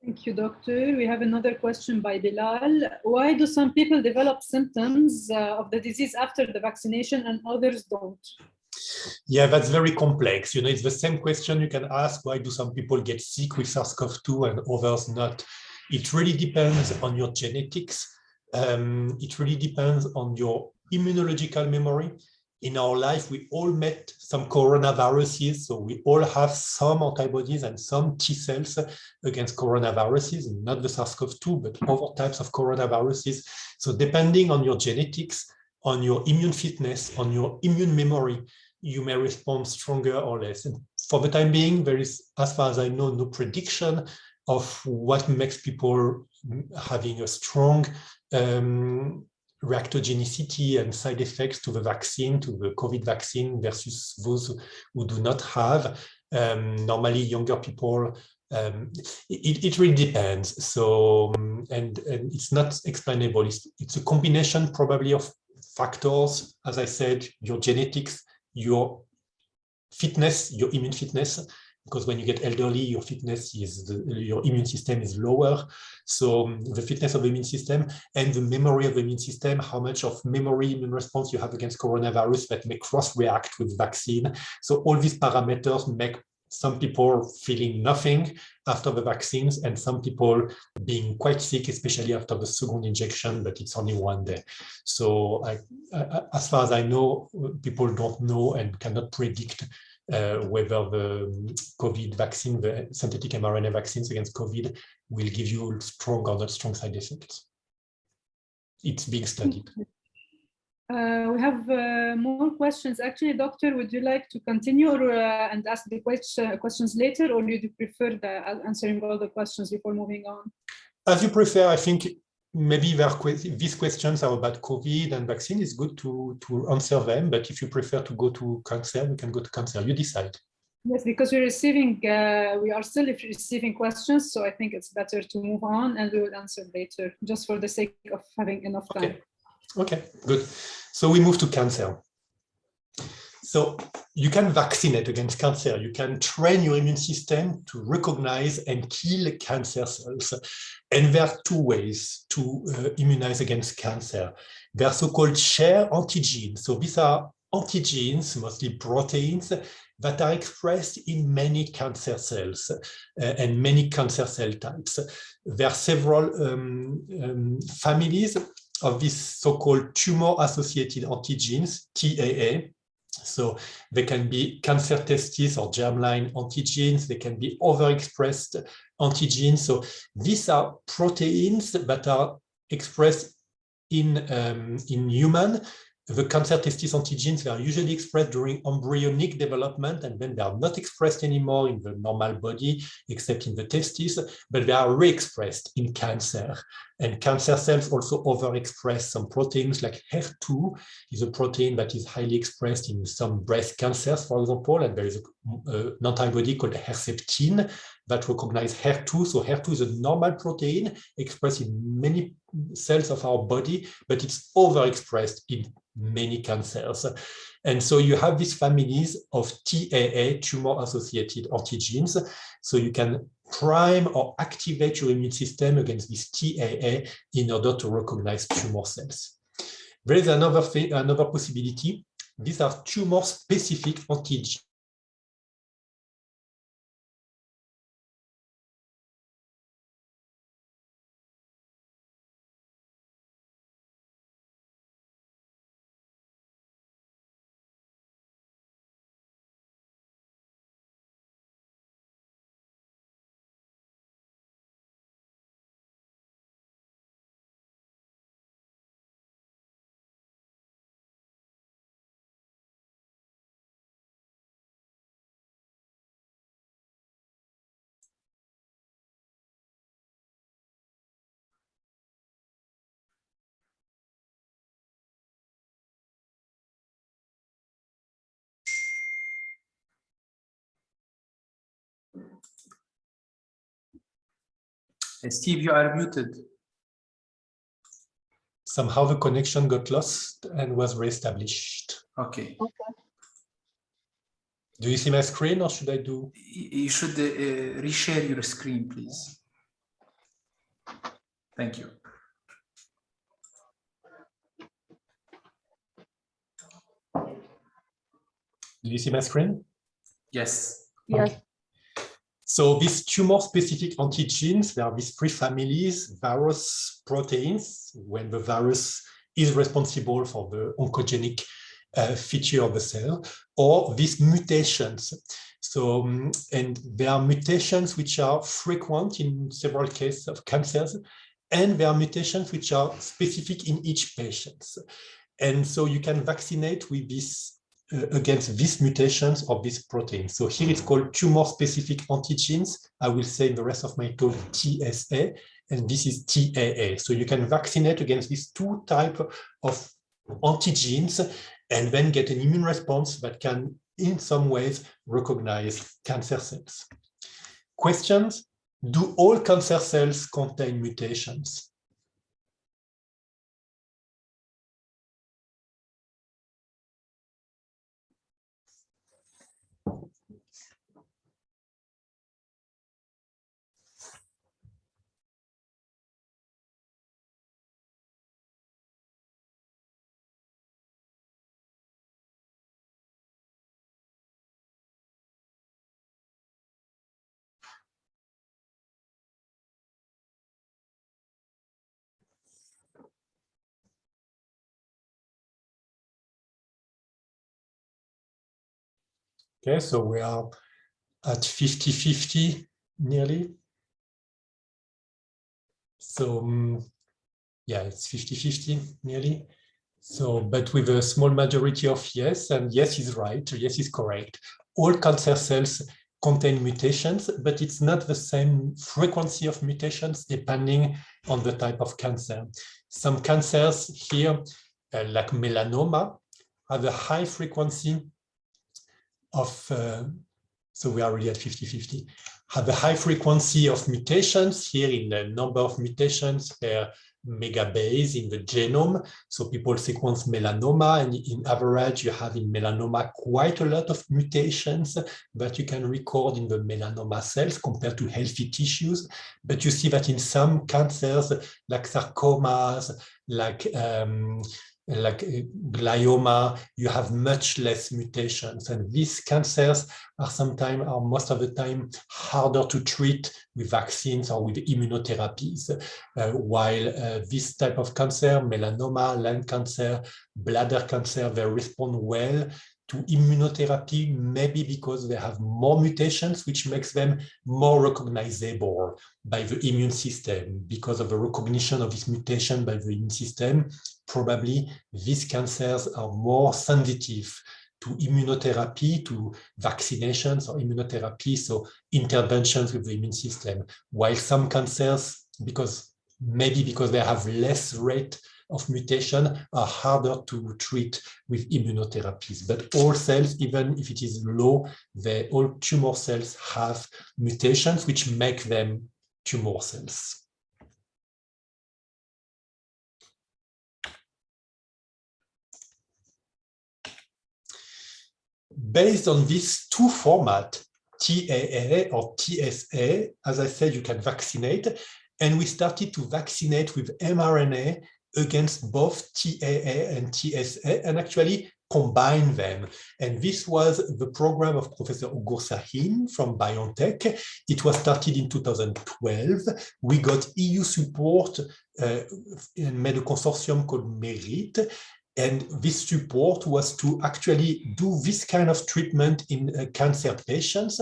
Thank you, Doctor. We have another question by Bilal. Why do some people develop symptoms of the disease after the vaccination and others don't? Yeah, that's very complex. You know, it's the same question you can ask, why do some people get sick with SARS-CoV-2 and others not? It really depends on your genetics. It really depends on your immunological memory. in our life, we all met some coronaviruses, so we all have some antibodies and some T cells against coronaviruses, not the SARS-CoV-2, but other types of coronaviruses. So depending on your genetics, on your immune fitness, on your immune memory, you may respond stronger or less. And for the time being, there is, as far as I know, no prediction of what makes people having a strong reactogenicity and side effects to the vaccine, to the COVID vaccine, versus those who do not have. Normally, younger people, it really depends. So, and it's not explainable. It's a combination probably of factors, as I said, your genetics, your fitness, your immune fitness, because when you get elderly, your fitness is, your immune system is lower. So the fitness of the immune system and the memory of the immune system, how much of memory immune response you have against coronavirus that may cross-react with vaccine. So all these parameters make some people feeling nothing after the vaccines and some people being quite sick, especially after the second injection, but it's only one day. So as far as I know, people don't know and cannot predict whether the COVID vaccine, the synthetic mRNA vaccines against COVID, will give you strong or not strong side effects. It's being studied. We have more questions. Actually, Doctor, would you like to continue or, and ask the questions later, or do you prefer answering all the questions before moving on? As you prefer. I think maybe these questions are about COVID and vaccine. It's good to answer them, but if you prefer to go to cancer, we can go to cancer. You decide. Yes, because we're receiving, we are still receiving questions, so I think it's better to move on and we will answer later, just for the sake of having enough time. Okay, good. So we move to cancer. So you can vaccinate against cancer. You can train your immune system to recognize and kill cancer cells. And there are two ways to immunize against cancer. They are so-called share antigens. So these are antigens, mostly proteins, that are expressed in many cancer cells and many cancer cell types. There are several families of these so-called tumor-associated antigens, TAA. So they can be cancer testis or germline antigens. They can be overexpressed antigens. So these are proteins that are expressed in human. The cancer testis antigens, they are usually expressed during embryonic development, and then they are not expressed anymore in the normal body, except in the testes, but they are re-expressed in cancer. And cancer cells also overexpress some proteins, like HER2 is a protein that is highly expressed in some breast cancers, for example, and there is an antibody called Herceptin that recognizes HER2. So HER2 is a normal protein expressed in many cells of our body, but it's overexpressed in many cancers. And so you have these families of TAA, tumor-associated antigens. So you can prime or activate your immune system against this TAA in order to recognize tumor cells. There is another possibility. These are tumor-specific antigens. Steve, you are muted. Somehow the connection got lost and was reestablished. Okay. Do you see my screen, or should I do? You should reshare your screen, please. Thank you. Do you see my screen? Yes. Yes. Okay. So these tumor-specific antigens, there are these three families: virus proteins, when the virus is responsible for the oncogenic feature of the cell, or these mutations. So, and there are mutations which are frequent in several cases of cancers, and there are mutations which are specific in each patient. And so you can vaccinate with this against these mutations of this protein. So here it's called tumor-specific antigens. I will say in the rest of my talk TSA, and this is TAA. So you can vaccinate against these two types of antigens and then get an immune response that can, in some ways, recognize cancer cells. Questions? Do all cancer cells contain mutations? Okay, so we are at 50-50 nearly. So yeah, it's 50-50 nearly. So, but with a small majority of yes, and yes is right, yes is correct. All cancer cells contain mutations, but it's not the same frequency of mutations depending on the type of cancer. Some cancers here, like melanoma, have a high frequency of, so we are really at 50-50, have a high frequency of mutations here in the number of mutations per megabase in the genome. So people sequence melanoma, and in average, you have in melanoma quite a lot of mutations that you can record in the melanoma cells compared to healthy tissues. But you see that in some cancers, like sarcomas, like glioma, you have much less mutations, and these cancers are sometimes, or most of the time, harder to treat with vaccines or with immunotherapies, while this type of cancer, melanoma, lung cancer, bladder cancer, they respond well to immunotherapy, maybe because they have more mutations, which makes them more recognizable by the immune system. Because of the recognition of this mutation by the immune system, probably these cancers are more sensitive to immunotherapy, to vaccinations or immunotherapy, so interventions with the immune system. While some cancers, maybe because they have less rate of mutation, are harder to treat with immunotherapies. But all cells, even if it is low, all tumor cells have mutations which make them tumor cells. Based on these two formats, TAA or TSA, as I said, you can vaccinate. And we started to vaccinate with mRNA against both TAA and TSA, and actually combine them. And this was the program of Professor Ugur Sahin from BioNTech. It was started in 2012. We got EU support and made a consortium called MERIT. And this support was to actually do this kind of treatment in cancer patients.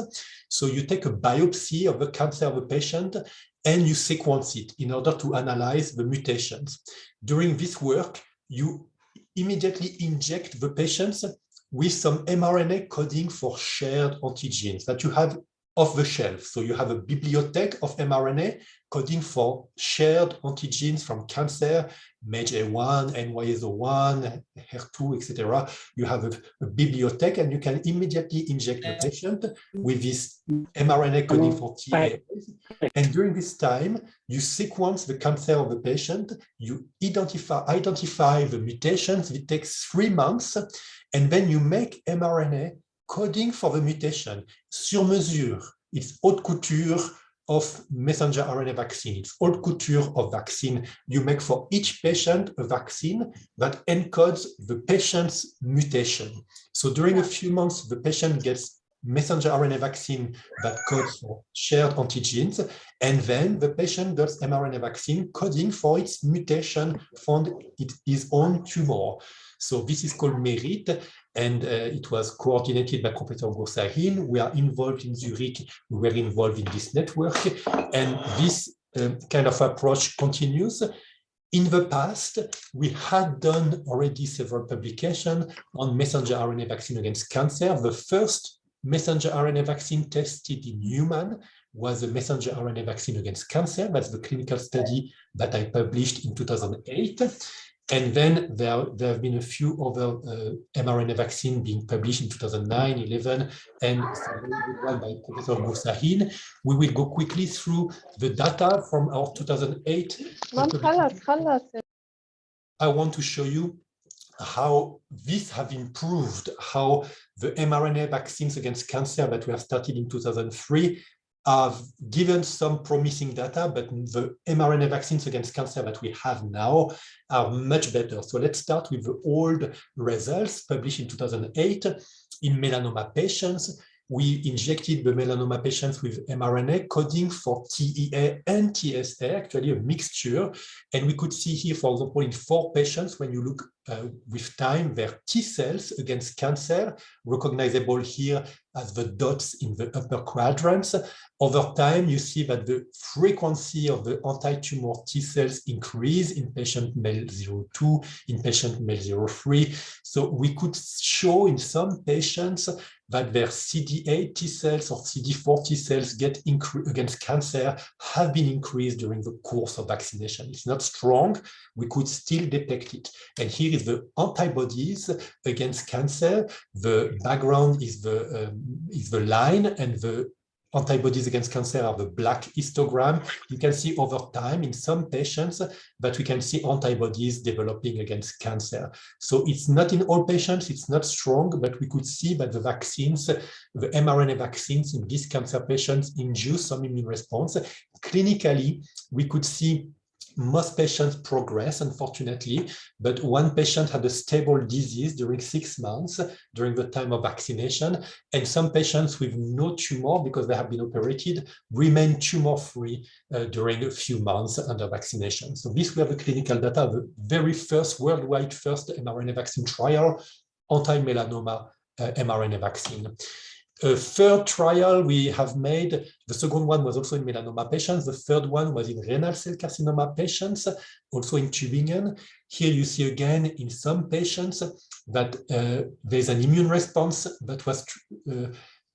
So you take a biopsy of the cancer of a patient and you sequence it in order to analyze the mutations. During this work, you immediately inject the patients with some mRNA coding for shared antigens that you have off the shelf. So you have a bibliothèque of mRNA coding for shared antigens from cancer, MAGE-A1, NY-ESO1, HER2, etc. You have a bibliothèque, and you can immediately inject the patient with this mRNA coding for TAs. And during this time, you sequence the cancer of the patient, you identify the mutations. It takes 3 months, and then you make mRNA coding for the mutation sur mesure. It's haute couture of messenger RNA vaccine. It's haute couture of vaccine. You make for each patient a vaccine that encodes the patient's mutation. So during a few months, the patient gets messenger RNA vaccine that codes for shared antigens, and then the patient does mRNA vaccine coding for its mutation found in his own tumor. So this is called MERIT, and it was coordinated by Professor Gosahin. We are involved in Zurich. We were involved in this network, and this kind of approach continues. In the past, we had done already several publications on messenger RNA vaccine against cancer. The first messenger RNA vaccine tested in human was a messenger RNA vaccine against cancer. That's the clinical study that I published in 2008. And then there have been a few other mRNA vaccines being published in 2009, 11, and one by Professor Gosahin. We will go quickly through the data from our 2008. I want to show you how these have improved, how the mRNA vaccines against cancer that we have started in 2003 have given some promising data, but the mRNA vaccines against cancer that we have now are much better. So let's start with the old results published in 2008 in melanoma patients. We injected the melanoma patients with mRNA coding for TEA and TSA, actually a mixture. And we could see here, for example, in 4 patients, when you look with time, their T cells against cancer, recognizable here as the dots in the upper quadrants. Over time, you see that the frequency of the anti-tumor T cells increase in patient MEL02, in patient MEL03. So we could show in some patients that their CD8 T cells or CD4 T cells against cancer have been increased during the course of vaccination. It's not strong, we could still detect it. And here is the antibodies against cancer. The background is the line, and the antibodies against cancer are the black histogram. You can see over time in some patients that we can see antibodies developing against cancer. So it's not in all patients, it's not strong, but we could see that the vaccines, the mRNA vaccines in these cancer patients induce some immune response. Clinically, we could see most patients progress, unfortunately, but one patient had a stable disease during 6 months during the time of vaccination, and some patients with no tumor, because they have been operated, remain tumor-free during a few months under vaccination. So this we have the clinical data of the very first, worldwide first mRNA vaccine trial, anti-melanoma mRNA vaccine. A third trial we have made, the second one was also in melanoma patients. The third one was in renal cell carcinoma patients, also in Tübingen. Here you see again in some patients that there's an immune response that was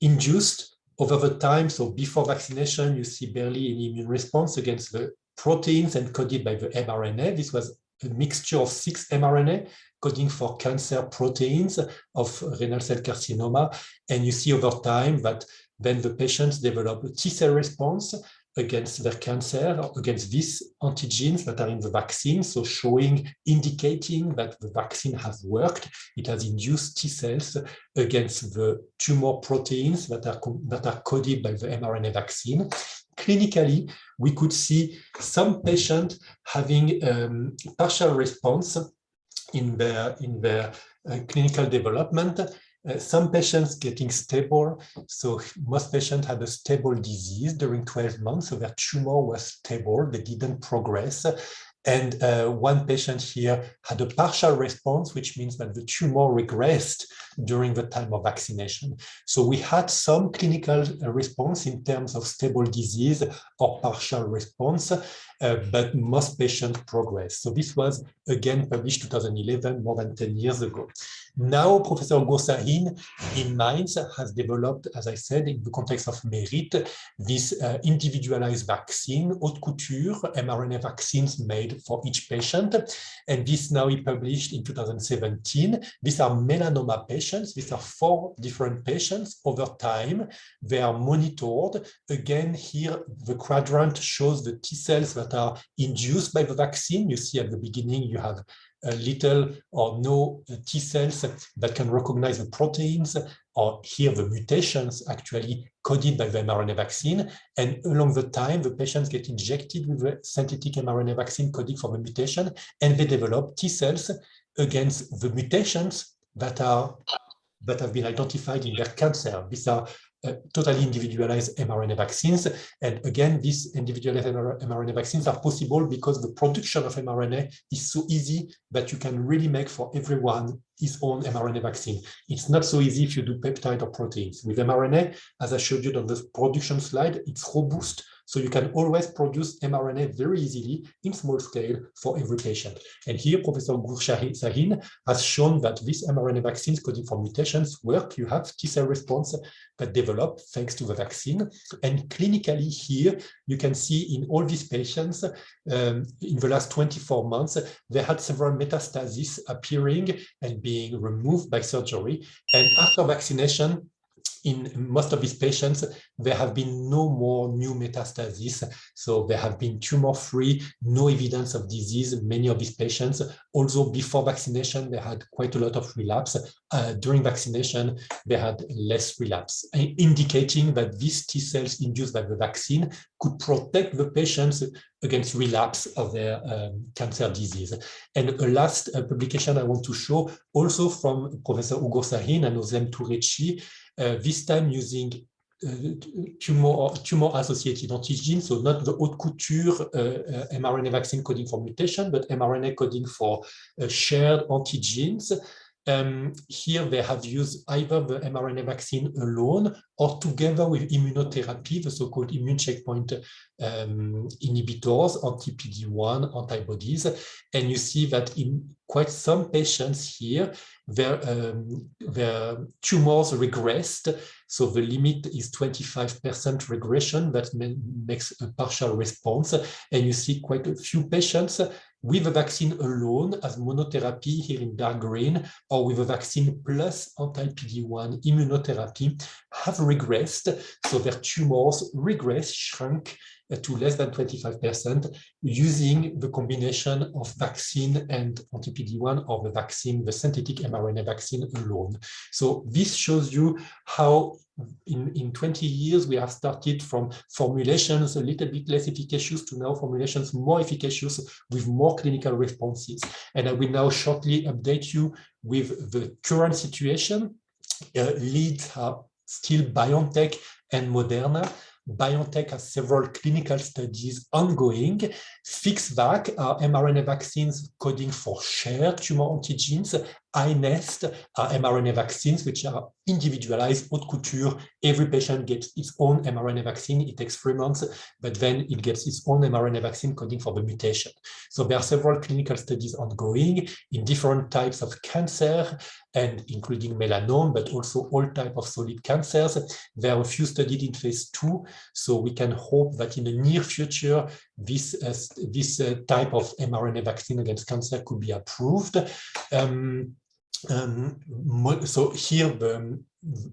induced over the time. So before vaccination, you see barely any immune response against the proteins encoded by the mRNA. This was a mixture of 6 mRNA coding for cancer proteins of renal cell carcinoma. And you see over time that then the patients develop a T-cell response against their cancer, against these antigens that are in the vaccine, so indicating that the vaccine has worked. It has induced T cells against the tumor proteins that are coded by the mRNA vaccine. Clinically, we could see some patients having partial response in their clinical development. Some patients getting stable, so most patients had a stable disease during 12 months, so their tumor was stable, they didn't progress. And one patient here had a partial response, which means that the tumor regressed during the time of vaccination. So we had some clinical response in terms of stable disease or partial response, but most patients progressed. So this was again published 2011, more than 10 years ago. Now, Professor Gosahin in Mainz has developed, as I said, in the context of MERIT, this individualized vaccine, haute couture, mRNA vaccines made for each patient. And this now he published in 2017. These are melanoma patients. These are 4 different patients over time. They are monitored. Again, here, the quadrant shows the T cells that are induced by the vaccine. You see at the beginning, you have little or no T cells that can recognize the proteins, or here the mutations actually coded by the mRNA vaccine. And along the time, the patients get injected with the synthetic mRNA vaccine coding for the mutation, and they develop T cells against the mutations that are but have been identified in their cancer. These are totally individualized mRNA vaccines. And again, these individualized mRNA vaccines are possible because the production of mRNA is so easy that you can really make for everyone his own mRNA vaccine. It's not so easy if you do peptide or proteins. With mRNA, as I showed you on the production slide, it's robust. So you can always produce mRNA very easily in small scale for every patient. And here, Professor Sahin has shown that these mRNA vaccines coding for mutations work. You have T-cell response that develop thanks to the vaccine. And clinically here, you can see in all these patients, in the last 24 months, they had several metastases appearing and being removed by surgery. And after vaccination, in most of these patients, there have been no more new metastases. So they have been tumor-free, no evidence of disease. Many of these patients, although before vaccination, they had quite a lot of relapse. During vaccination, they had less relapse, indicating that these T cells induced by the vaccine could protect the patients against relapse of their cancer disease. And a last publication I want to show, also from Professor Ugo Sahin and Ozlem Tourechi, this time using tumor-associated antigens, so not the haute couture mRNA vaccine coding for mutation, but mRNA coding for shared antigens. Here they have used either the mRNA vaccine alone or together with immunotherapy, the so-called immune checkpoint inhibitors, anti-PD-1 antibodies. And you see that in quite some patients here, their tumors regressed. So the limit is 25% regression. That makes a partial response. And you see quite a few patients with a vaccine alone as monotherapy here in dark green, or with a vaccine plus anti-PD-1 immunotherapy have regressed. So their tumors shrunk to less than 25% using the combination of vaccine and anti-PD-1 or the vaccine, the synthetic mRNA vaccine alone. So this shows you how in 20 years, we have started from formulations a little bit less efficacious to now formulations more efficacious with more clinical responses. And I will now shortly update you with the current situation. Leads are still BioNTech and Moderna. BioNTech has several clinical studies ongoing. FixVac are mRNA vaccines coding for shared tumor antigens. iNeST are mRNA vaccines, which are individualized, haute couture. Every patient gets its own mRNA vaccine. It takes 3 months, but then it gets its own mRNA vaccine coding for the mutation. So there are several clinical studies ongoing in different types of cancer, and including melanoma, but also all types of solid cancers. There are a few studied in phase 2, so we can hope that in the near future, this type of mRNA vaccine against cancer could be approved. So here, the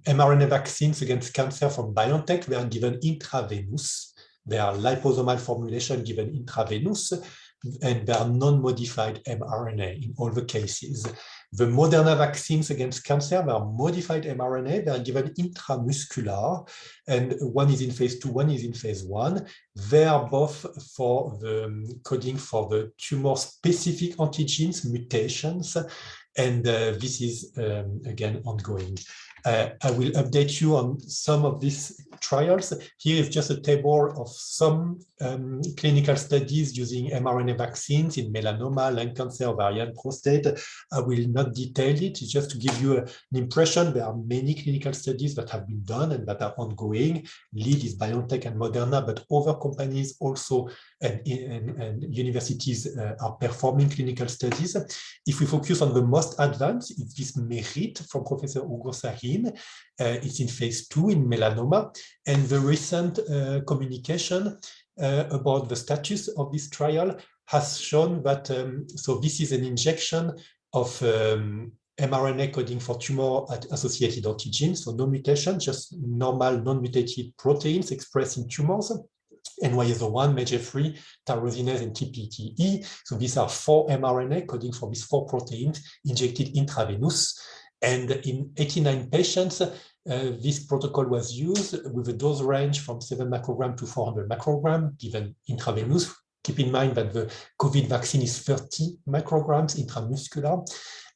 mRNA vaccines against cancer from BioNTech, they are given intravenous. They are liposomal formulation given intravenous, and they are non-modified mRNA in all the cases. The Moderna vaccines against cancer, they are modified mRNA. They are given intramuscular, and one is in phase 2, one is in phase 1. They are both for the coding for the tumor-specific antigens, mutations, and this is, again, ongoing. I will update you on some of these trials. Here is just a table of some clinical studies using mRNA vaccines in melanoma, lung cancer, ovarian, prostate. I will not detail it. It's just to give you an impression. There are many clinical studies that have been done and that are ongoing. Lead is BioNTech and Moderna, but other companies also and universities are performing clinical studies. If we focus on the most advanced, it's this MERIT from Professor Ugo Sahin. It's in phase 2 in melanoma, and the recent communication about the status of this trial has shown that so this is an injection of mRNA coding for tumor-associated antigens, so no mutation, just normal non-mutated proteins expressed in tumors. NY-ESO-1, MAGE-3, tyrosinase, and TPTE. So these are 4 mRNA coding for these 4 proteins injected intravenous. And in 89 patients, this protocol was used with a dose range from 7 microgram to 400 microgram given intravenous. Keep in mind that the COVID vaccine is 30 micrograms intramuscular.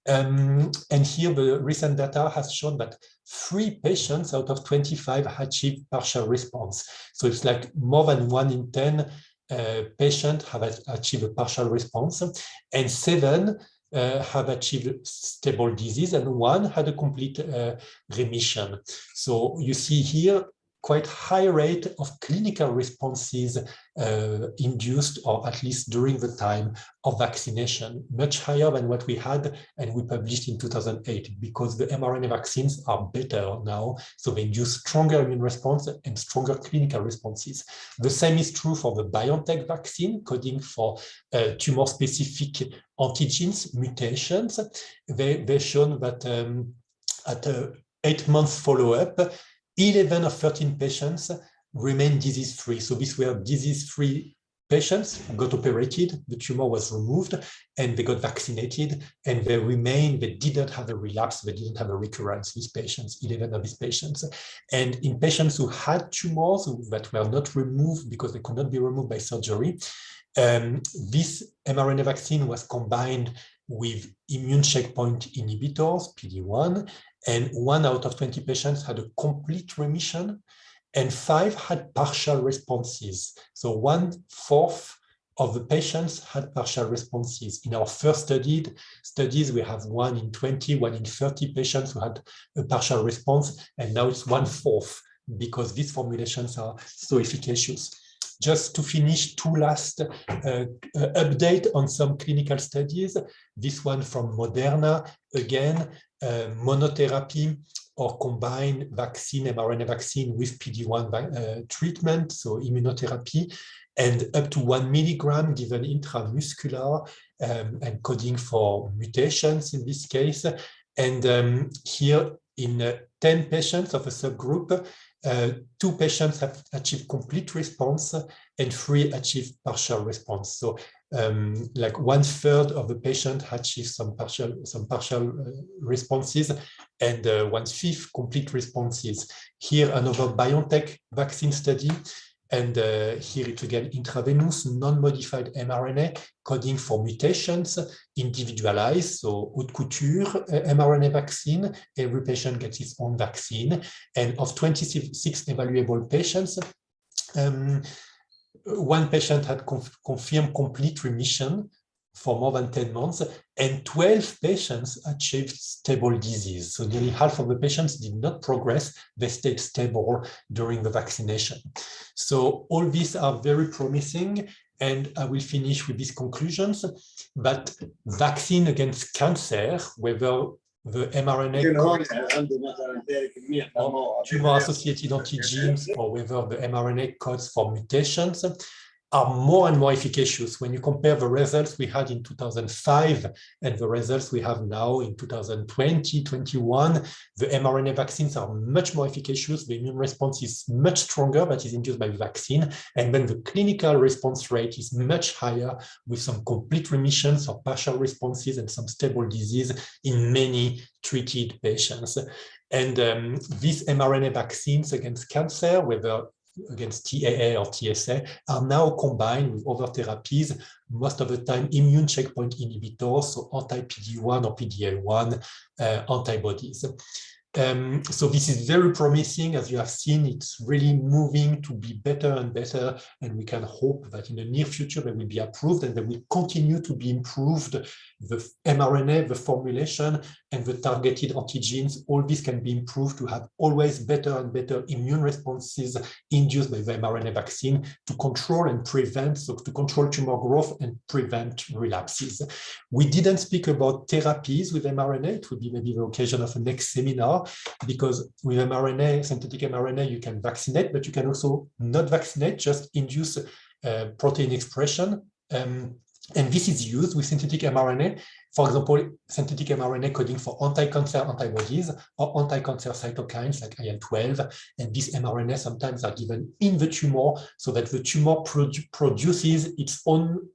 And here the recent data has shown that 3 patients out of 25 achieved partial response. So it's like more than 1 in 10 patients have achieved a partial response, and 7 have achieved stable disease, and 1 had a complete remission. So you see here quite high rate of clinical responses induced, or at least during the time of vaccination, much higher than what we had and we published in 2008, because the mRNA vaccines are better now, so they induce stronger immune response and stronger clinical responses. The same is true for the BioNTech vaccine, coding for tumor-specific antigens, mutations. They've shown that at a 8-month follow-up, 11 of 13 patients remain disease-free. So these were disease-free patients who got operated, the tumor was removed, and they got vaccinated, and they didn't have a relapse, they didn't have a recurrence, these patients, 11 of these patients. And in patients who had tumors that were not removed because they could not be removed by surgery, this mRNA vaccine was combined with immune checkpoint inhibitors, PD-1, and 1 out of 20 patients had a complete remission, and 5 had partial responses. So 1/4 of the patients had partial responses. In our first studies, we have 1 in 20, 1 in 30 patients who had a partial response, and now it's 1/4 because these formulations are so efficacious. Just to finish, 2 last update on some clinical studies. This one from Mrna, again, monotherapy or combined vaccine, mRNA vaccine with PD-1 treatment, so immunotherapy, and up to 1 milligram given intramuscular, and coding for mutations in this case. And here in 10 patients of a subgroup, 2 patients have achieved complete response and 3 achieved partial response. So like 1/3 of the patient achieved some partial responses, and 1/5 complete responses. Here another BioNTech vaccine study, and here it's again intravenous non-modified mRNA coding for mutations, individualized, so haute couture mRNA vaccine. Every patient gets his own vaccine, and of 26 evaluable patients, 1 patient had confirmed complete remission for more than 10 months, and 12 patients achieved stable disease. So nearly half of the patients did not progress, they stayed stable during the vaccination. So all these are very promising, and I will finish with these conclusions. But vaccine against cancer, whether the mRNA tumor-associated antigens or whether the mRNA codes for mutations, are more and more efficacious. When you compare the results we had in 2005 and the results we have now in 2020, 21, the mRNA vaccines are much more efficacious. The immune response is much stronger that is induced by the vaccine. And then the clinical response rate is much higher, with some complete remissions or partial responses and some stable disease in many treated patients. And these mRNA vaccines against cancer, whether against TAA or TSA, are now combined with other therapies, most of the time immune checkpoint inhibitors, so anti-PD-1 or PD-L1 antibodies. So this is very promising. As you have seen, it's really moving to be better and better, and we can hope that in the near future they will be approved and they will continue to be improved. The mRNA, the formulation, and the targeted antigens, all this can be improved to have always better and better immune responses induced by the mRNA vaccine to control and prevent, so to control tumor growth and prevent relapses. We didn't speak about therapies with mRNA. It would be maybe the occasion of a next seminar, because with mRNA, synthetic mRNA, you can vaccinate, but you can also not vaccinate, just induce protein expression. And this is used with synthetic mRNA. For example, synthetic mRNA coding for anti-cancer antibodies or anti-cancer cytokines like IL-12. And these mRNA sometimes are given in the tumor so that the tumor produces its own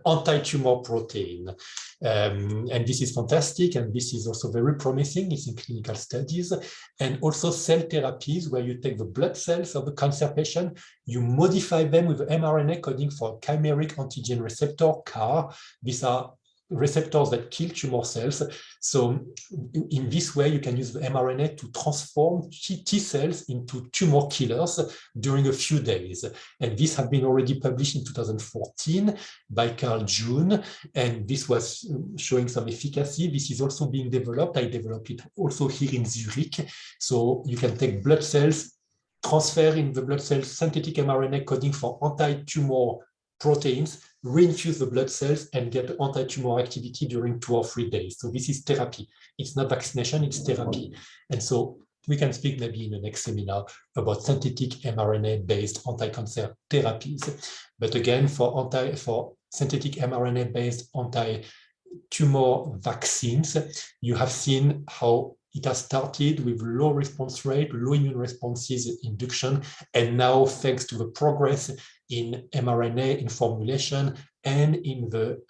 anti-tumor protein. And this is fantastic, and this is also very promising. It's in clinical studies. And also cell therapies, where you take the blood cells of the cancer patient, you modify them with mRNA coding for chimeric antigen receptor, CAR. These are receptors that kill tumor cells. So in this way, you can use the mRNA to transform T cells into tumor killers during a few days. And this had been already published in 2014 by Carl June, and this was showing some efficacy. This is also being developed. I developed it also here in Zurich. So you can take blood cells, transfer in the blood cells synthetic mRNA coding for anti-tumor proteins, reinfuse the blood cells and get anti-tumor activity during 2 or 3 days. So this is therapy. It's not vaccination, it's therapy. And so we can speak maybe in the next seminar about synthetic mRNA-based anti-cancer therapies. But again, for synthetic mRNA-based anti-tumor vaccines, you have seen how it has started with low response rate, low immune responses induction, and now thanks to the progress in mRNA, in formulation, and in the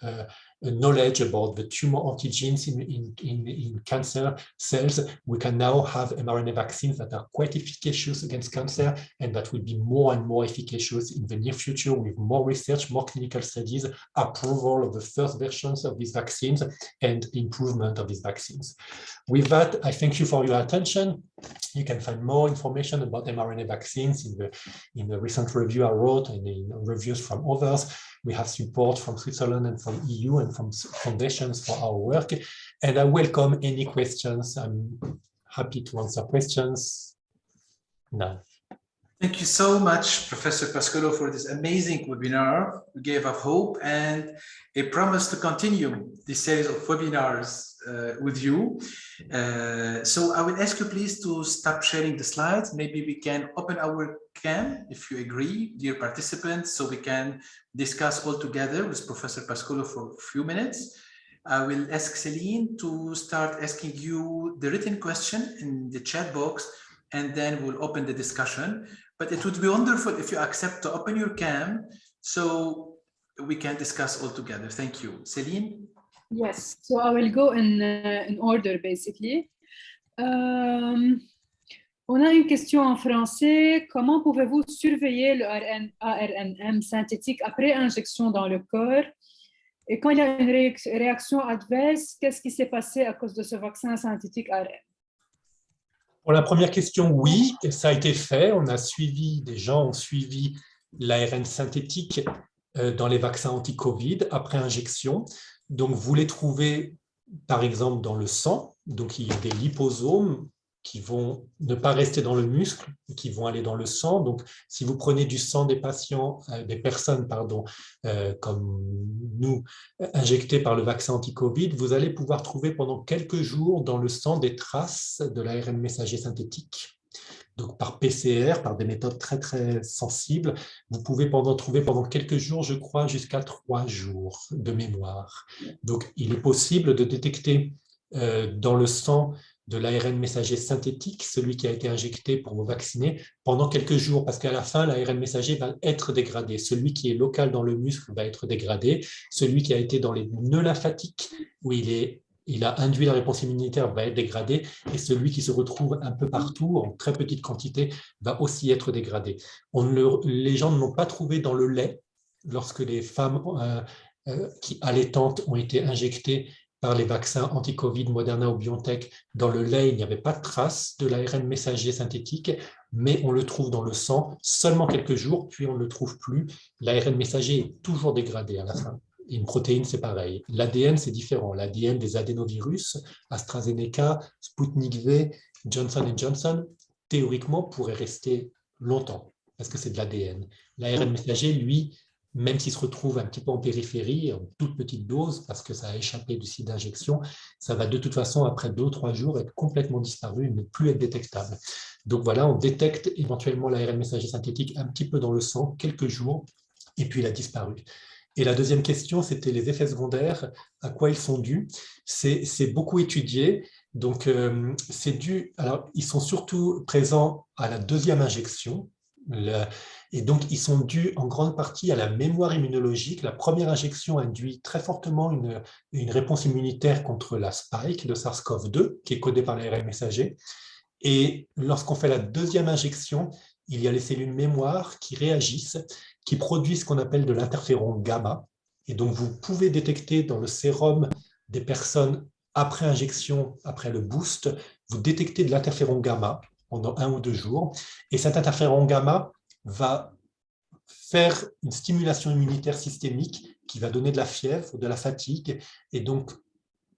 knowledge about the tumor antigens in cancer cells, we can now have mRNA vaccines that are quite efficacious against cancer, and that will be more and more efficacious in the near future with more research, more clinical studies, approval of the first versions of these vaccines, and improvement of these vaccines. With that, I thank you for your attention. You can find more information about mRNA vaccines in the recent review I wrote and in reviews from others. We have support from Switzerland and from EU and from foundations for our work. And I welcome any questions. I'm happy to answer questions now. Thank you so much, Professor Pascolo, for this amazing webinar. You gave us hope and a promise to continue this series of webinars with you. So I will ask you please to stop sharing the slides. Maybe we can open our cam, if you agree, dear participants, so we can discuss all together with Professor Pascolo for a few minutes. I will ask Celine to start asking you the written question in the chat box, and then we'll open the discussion. But it would be wonderful if you accept to open your cam so we can discuss all together. Thank you. Celine? Yes, so I will go in order, basically. On a une question en français. Comment pouvez-vous surveiller le ARNM synthétique après injection dans le corps? Et quand il y a une réaction adverse, qu'est-ce qui s'est passé à cause de ce vaccin synthétique ARN? Pour la première question, oui, ça a été fait. On a suivi, des gens ont suivi l'ARN synthétique dans les vaccins anti-Covid après injection. Donc, vous les trouvez, par exemple, dans le sang. Donc, il y a des liposomes qui vont ne pas rester dans le muscle, qui vont aller dans le sang. Donc, si vous prenez du sang des patients, des personnes, comme nous, injectées par le vaccin anti-Covid, vous allez pouvoir trouver pendant quelques jours dans le sang des traces de l'ARN messager synthétique. Donc, par PCR, par des méthodes très, très sensibles, vous pouvez trouver pendant quelques jours, je crois, jusqu'à 3 jours de mémoire. Donc, il est possible de détecter dans le sang de l'ARN messager synthétique, celui qui a été injecté pour vous vacciner, pendant quelques jours, parce qu'à la fin, l'ARN messager va être dégradé. Celui qui est local dans le muscle va être dégradé. Celui qui a été dans les nœuds lymphatiques, où il a induit la réponse immunitaire, va être dégradé. Et celui qui se retrouve un peu partout, en très petite quantité, va aussi être dégradé. Les gens ne l'ont pas trouvé dans le lait, lorsque les femmes qui allaitantes ont été injectées par les vaccins anti-Covid, Moderna ou BioNTech. Dans le lait, il n'y avait pas de trace de l'ARN messager synthétique, mais on le trouve dans le sang seulement quelques jours, puis on ne le trouve plus. L'ARN messager est toujours dégradé à la fin. Et une protéine, c'est pareil. L'ADN, c'est différent. L'ADN des adénovirus, AstraZeneca, Sputnik V, Johnson & Johnson, théoriquement, pourrait rester longtemps, parce que c'est de l'ADN. L'ARN messager, lui, même s'il se retrouve un petit peu en périphérie, en toute petite dose, parce que ça a échappé du site d'injection, ça va de toute façon, après 2 ou 3 jours, être complètement disparu et ne plus être détectable. Donc voilà, on détecte éventuellement l'ARN messager synthétique un petit peu dans le sang, quelques jours, et puis il a disparu. Et la deuxième question, c'était les effets secondaires, à quoi ils sont dus. C'est beaucoup étudié. Donc, c'est dû. Alors, ils sont surtout présents à la deuxième injection. Et donc, ils sont dus en grande partie à la mémoire immunologique. La première injection induit très fortement une réponse immunitaire contre la spike de SARS-CoV-2, qui est codée par l'ARN messager. Et lorsqu'on fait la deuxième injection, il y a les cellules mémoire qui réagissent, qui produisent ce qu'on appelle de l'interféron gamma. Et donc, vous pouvez détecter dans le sérum des personnes après injection, après le boost, vous détectez de l'interféron gamma pendant 1 ou 2 jours. Et cet interféron gamma va faire une stimulation immunitaire systémique qui va donner de la fièvre, de la fatigue. Et donc,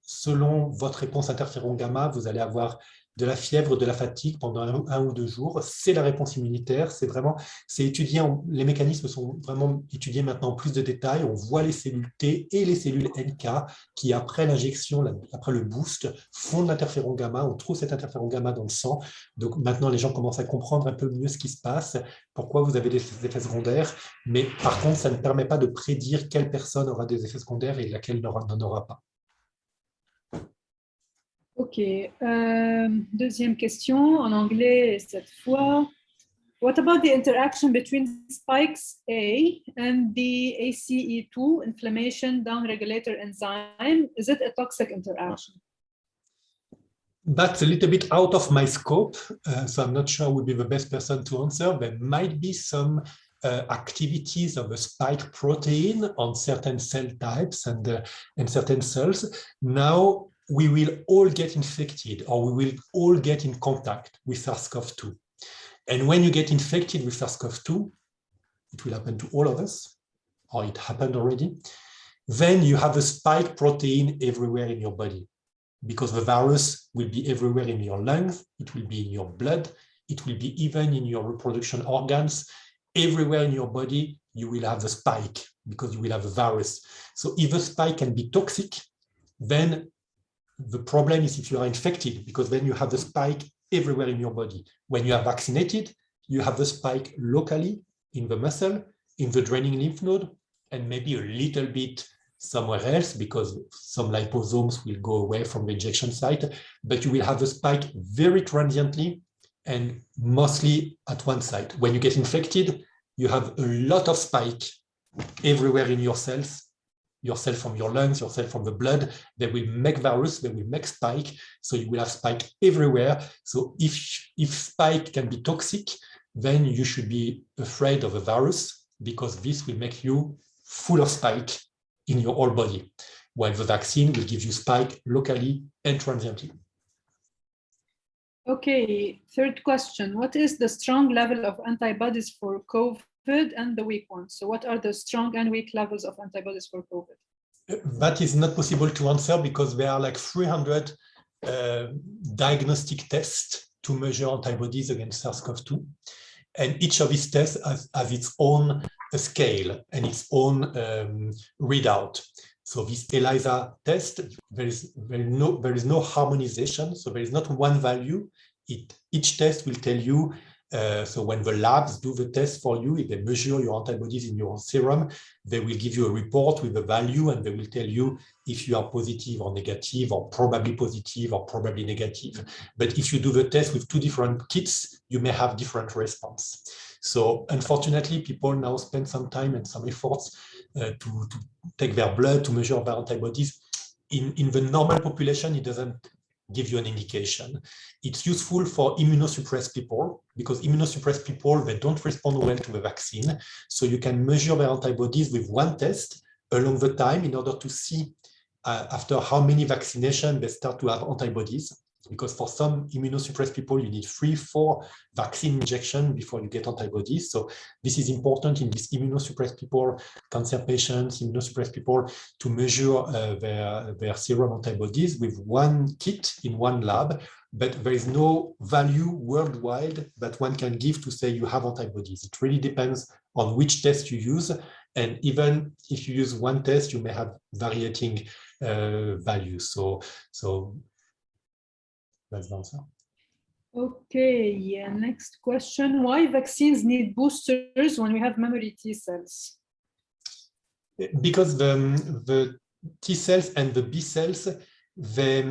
selon votre réponse interféron gamma, vous allez avoir de la fièvre, de la fatigue pendant 1 ou 2 jours. C'est la réponse immunitaire. C'est étudié, les mécanismes sont vraiment étudiés maintenant en plus de détails. On voit les cellules T et les cellules NK qui, après l'injection, après le boost, font de l'interféron gamma. On trouve cet interféron gamma dans le sang. Donc maintenant, les gens commencent à comprendre un peu mieux ce qui se passe, pourquoi vous avez des effets secondaires. Mais par contre, ça ne permet pas de prédire quelle personne aura des effets secondaires et laquelle n'en aura pas. Ok, deuxième question en anglais cette fois. What about the interaction between spikes A and the ACE2 inflammation downregulator enzyme? Is it a toxic interaction? That's a little bit out of my scope, so I'm not sure I would be the best person to answer. There might be some activities of a spike protein on certain cell types and certain cells. Now, we will all get infected, or we will all get in contact with SARS-CoV-2. And when you get infected with SARS-CoV-2, it will happen to all of us, or it happened already, then you have a spike protein everywhere in your body, because the virus will be everywhere in your lungs, it will be in your blood, it will be even in your reproduction organs. Everywhere in your body, you will have the spike, because you will have a virus. So if a spike can be toxic, then the problem is if you are infected, because then you have the spike everywhere in your body. When you are vaccinated, you have the spike locally in the muscle, in the draining lymph node, and maybe a little bit somewhere else, because some liposomes will go away from the injection site, but you will have the spike very transiently and mostly at one site. When you get infected, you have a lot of spike everywhere in your cells, your cell from your lungs, your cell from the blood. They will make virus, they will make spike, so you will have spike everywhere. So if spike can be toxic, then you should be afraid of a virus, because this will make you full of spike in your whole body, while the vaccine will give you spike locally and transiently. Okay, third question. What is the strong level of antibodies for COVID and the weak ones? So what are the strong and weak levels of antibodies for COVID? That is not possible to answer, because there are like 300 diagnostic tests to measure antibodies against SARS-CoV-2. And each of these tests has its own scale and its own readout. So this ELISA test, there is no harmonization. So there is not one value. Each test will tell you, so when the labs do the test for you, if they measure your antibodies in your serum, they will give you a report with a value, and they will tell you if you are positive or negative, or probably positive or probably negative. But if you do the test with 2 different kits, you may have different response. So unfortunately, people now spend some time and some efforts to take their blood to measure their antibodies. In the normal population, it doesn't give you an indication. It's useful for immunosuppressed people, because immunosuppressed people, they don't respond well to the vaccine. So you can measure their antibodies with one test along the time in order to see after how many vaccinations they start to have antibodies. Because for some immunosuppressed people, you need 3-4 vaccine injections before you get antibodies. So this is important in these immunosuppressed people, cancer patients, immunosuppressed people, to measure their serum antibodies with one kit in one lab. But there is no value worldwide that one can give to say you have antibodies. It really depends on which test you use. And even if you use one test, you may have varying values. So that's the answer. Okay, yeah, next question. Why vaccines need boosters when we have memory T cells? Because the T cells and the B cells, they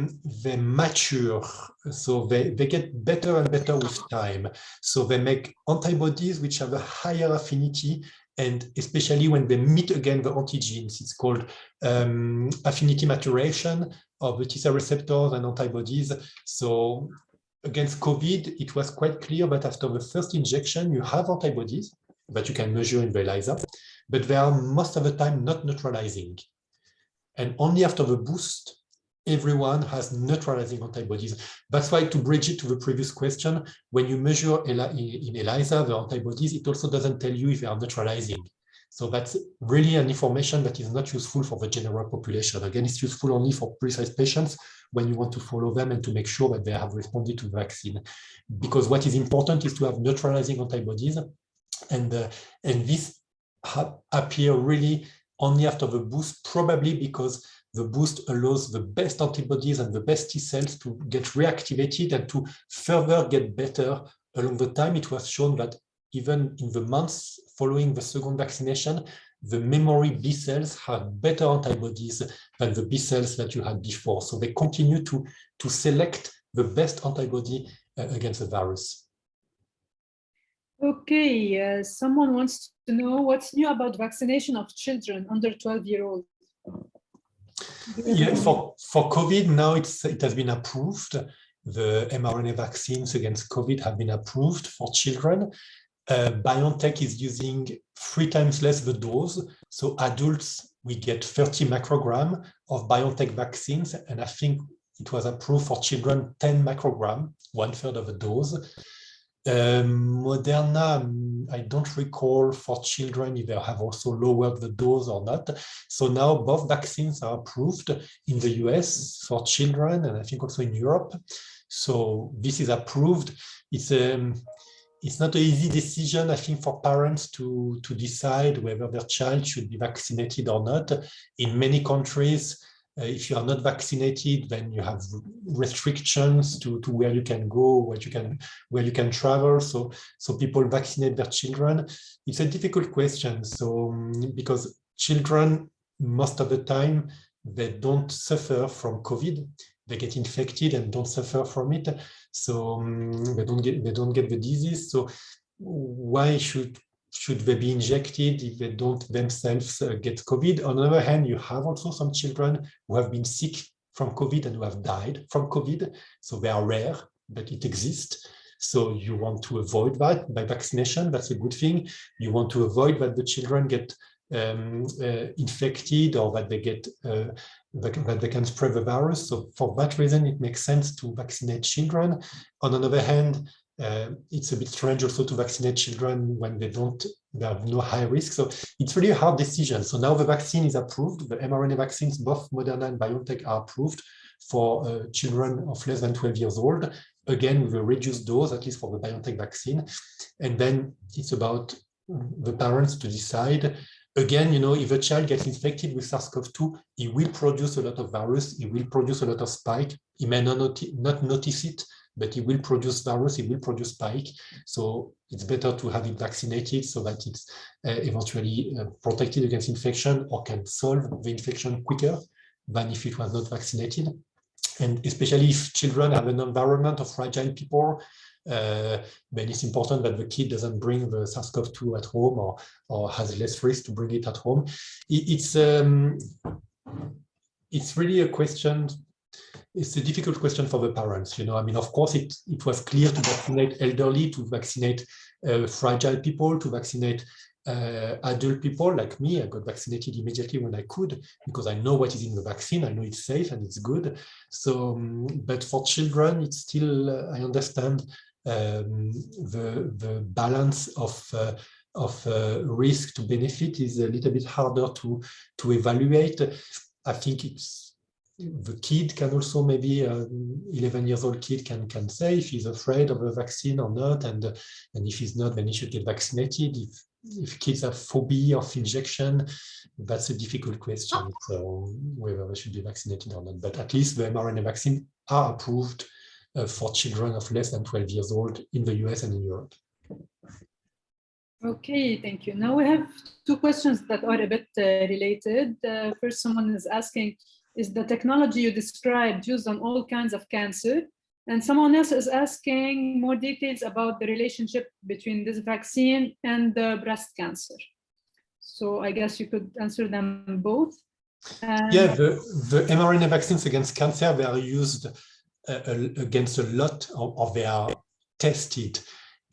mature, so they get better and better with time. So they make antibodies which have a higher affinity, and especially when they meet again the antigens, it's called affinity maturation of the T cell receptors and antibodies. So against COVID, it was quite clear that after the first injection, you have antibodies that you can measure in the ELISA. but they are most of the time not neutralizing. And only after the boost, everyone has neutralizing antibodies. That's why, to bridge it to the previous question, when you measure in ELISA the antibodies, it also doesn't tell you if they are neutralizing. So that's really an information that is not useful for the general population. Again, it's useful only for precise patients when you want to follow them and to make sure that they have responded to the vaccine. Because what is important is to have neutralizing antibodies, and this appear really only after the boost, probably because the boost allows the best antibodies and the best T cells to get reactivated and to further get better along the time. It was shown that even in the months following the second vaccination, the memory B cells have better antibodies than the B cells that you had before. So they continue to select the best antibody against the virus. Okay, someone wants to know what's new about vaccination of children under 12-year-old. Yeah, for COVID now it has been approved. The mRNA vaccines against COVID have been approved for children. BioNTech is using 3 times less the dose. So adults, we get 30 microgram of BioNTech vaccines, and I think it was approved for children 10 microgram, 1/3 of a dose. Moderna, I don't recall for children if they have also lowered the dose or not. So now both vaccines are approved in the US for children, and I think also in Europe. So this is approved. It's not an easy decision, I think, for parents to decide whether their child should be vaccinated or not. In many countries, if you are not vaccinated, then you have restrictions to where you can go, where you can travel. So people vaccinate their children. It's a difficult question. So because children, most of the time, they don't suffer from COVID. They get infected and don't suffer from it. So they don't get the disease. So why should they be injected if they don't themselves get COVID? On the other hand, you have also some children who have been sick from COVID and who have died from COVID. So they are rare, but it exists. So you want to avoid that by vaccination. That's a good thing. You want to avoid that the children get infected or that they get that they can spread the virus. So for that reason, it makes sense to vaccinate children. On the other hand, it's a bit strange also to vaccinate children when they have no high risk. So it's really a hard decision. So now the vaccine is approved. The mRNA vaccines, both Moderna and BioNTech, are approved for children of less than 12 years old. Again, with a reduced dose, at least for the BioNTech vaccine. And then it's about the parents to decide. Again, if a child gets infected with SARS-CoV-2, he will produce a lot of virus, he will produce a lot of spike. He may not notice it, but he will produce virus, he will produce spike. So it's better to have it vaccinated so that it's eventually protected against infection or can solve the infection quicker than if it was not vaccinated. And especially if children have an environment of fragile people, then it's important that the kid doesn't bring the SARS-CoV-2 at home or has less risk to bring it at home. It's really a question. It's a difficult question for the parents. I mean, of course, it was clear to vaccinate elderly, to vaccinate fragile people, to vaccinate adult people like me. I got vaccinated immediately when I could because I know what is in the vaccine. I know it's safe and it's good. So, but for children, it's still, I understand the balance of risk to benefit is a little bit harder to evaluate. I think the kid can also, maybe 11 years old kid can say if he's afraid of the vaccine or not, and if he's not, then he should get vaccinated. If kids have phobia of injection, that's a difficult question. So whether they should be vaccinated or not, but at least the mRNA vaccine are approved for children of less than 12 years old in the US and in Europe. Okay, thank you. Now we have 2 questions that are a bit related. First, someone is asking, is the technology you described used on all kinds of cancer? And someone else is asking more details about the relationship between this vaccine and the breast cancer. So I guess you could answer them both. Yeah, the mRNA vaccines against cancer, they are used against a lot, or they are tested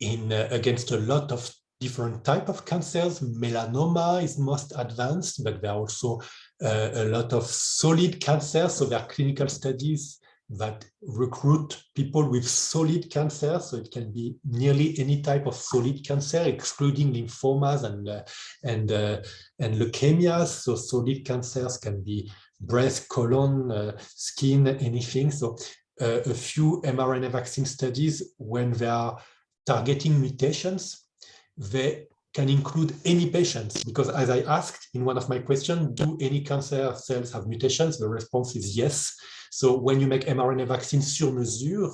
against a lot of different type of cancers. Melanoma is most advanced, but there are also a lot of solid cancers. So there are clinical studies that recruit people with solid cancer. So it can be nearly any type of solid cancer, excluding lymphomas and leukemias. So solid cancers can be breast, colon, skin, anything. So a few mRNA vaccine studies, when they are targeting mutations, they can include any patients, because as I asked in one of my questions, do any cancer cells have mutations? The response is yes. So when you make mRNA vaccine sur mesure,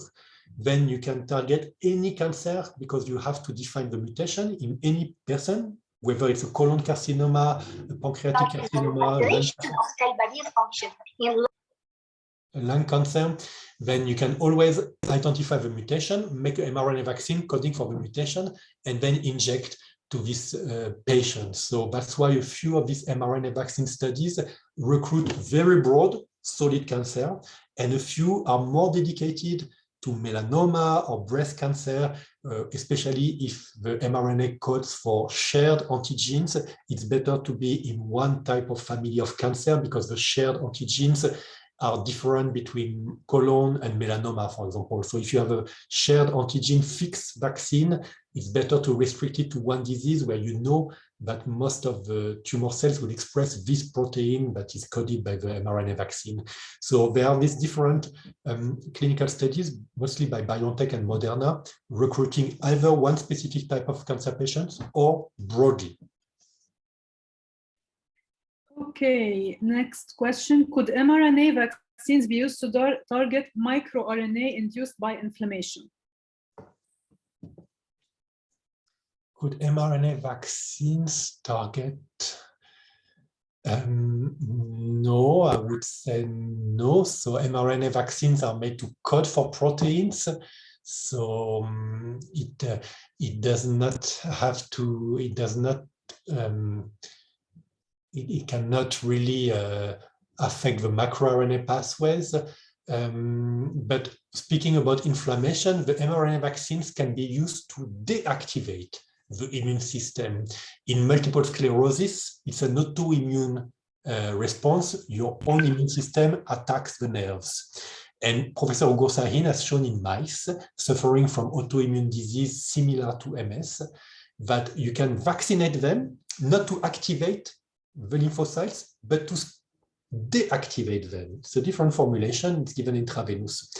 then you can target any cancer because you have to define the mutation in any person, whether it's a colon carcinoma, a pancreatic carcinoma, lung cancer, then you can always identify the mutation, make an mRNA vaccine coding for the mutation, and then inject to this patient. So that's why a few of these mRNA vaccine studies recruit very broad solid cancer, and a few are more dedicated to melanoma or breast cancer, especially if the mRNA codes for shared antigens. It's better to be in one type of family of cancer because the shared antigens are different between colon and melanoma, for example. So if you have a shared antigen fixed vaccine, it's better to restrict it to one disease where you know that most of the tumor cells will express this protein that is coded by the mRNA vaccine. So there are these different clinical studies, mostly by BioNTech and Moderna, recruiting either one specific type of cancer patients or broadly. Okay, next question. Could mRNA vaccines be used to target microRNA induced by inflammation? Could mRNA vaccines target? No, I would say no. So mRNA vaccines are made to code for proteins. So it does not have to, it does not, it cannot really affect the macroRNA pathways. But speaking about inflammation, the mRNA vaccines can be used to deactivate the immune system. In multiple sclerosis, it's an autoimmune response. Your own immune system attacks the nerves. And Professor Ugur Sahin has shown in mice suffering from autoimmune disease similar to MS that you can vaccinate them, not to activate the lymphocytes, but to deactivate them. It's a different formulation, it's given intravenous.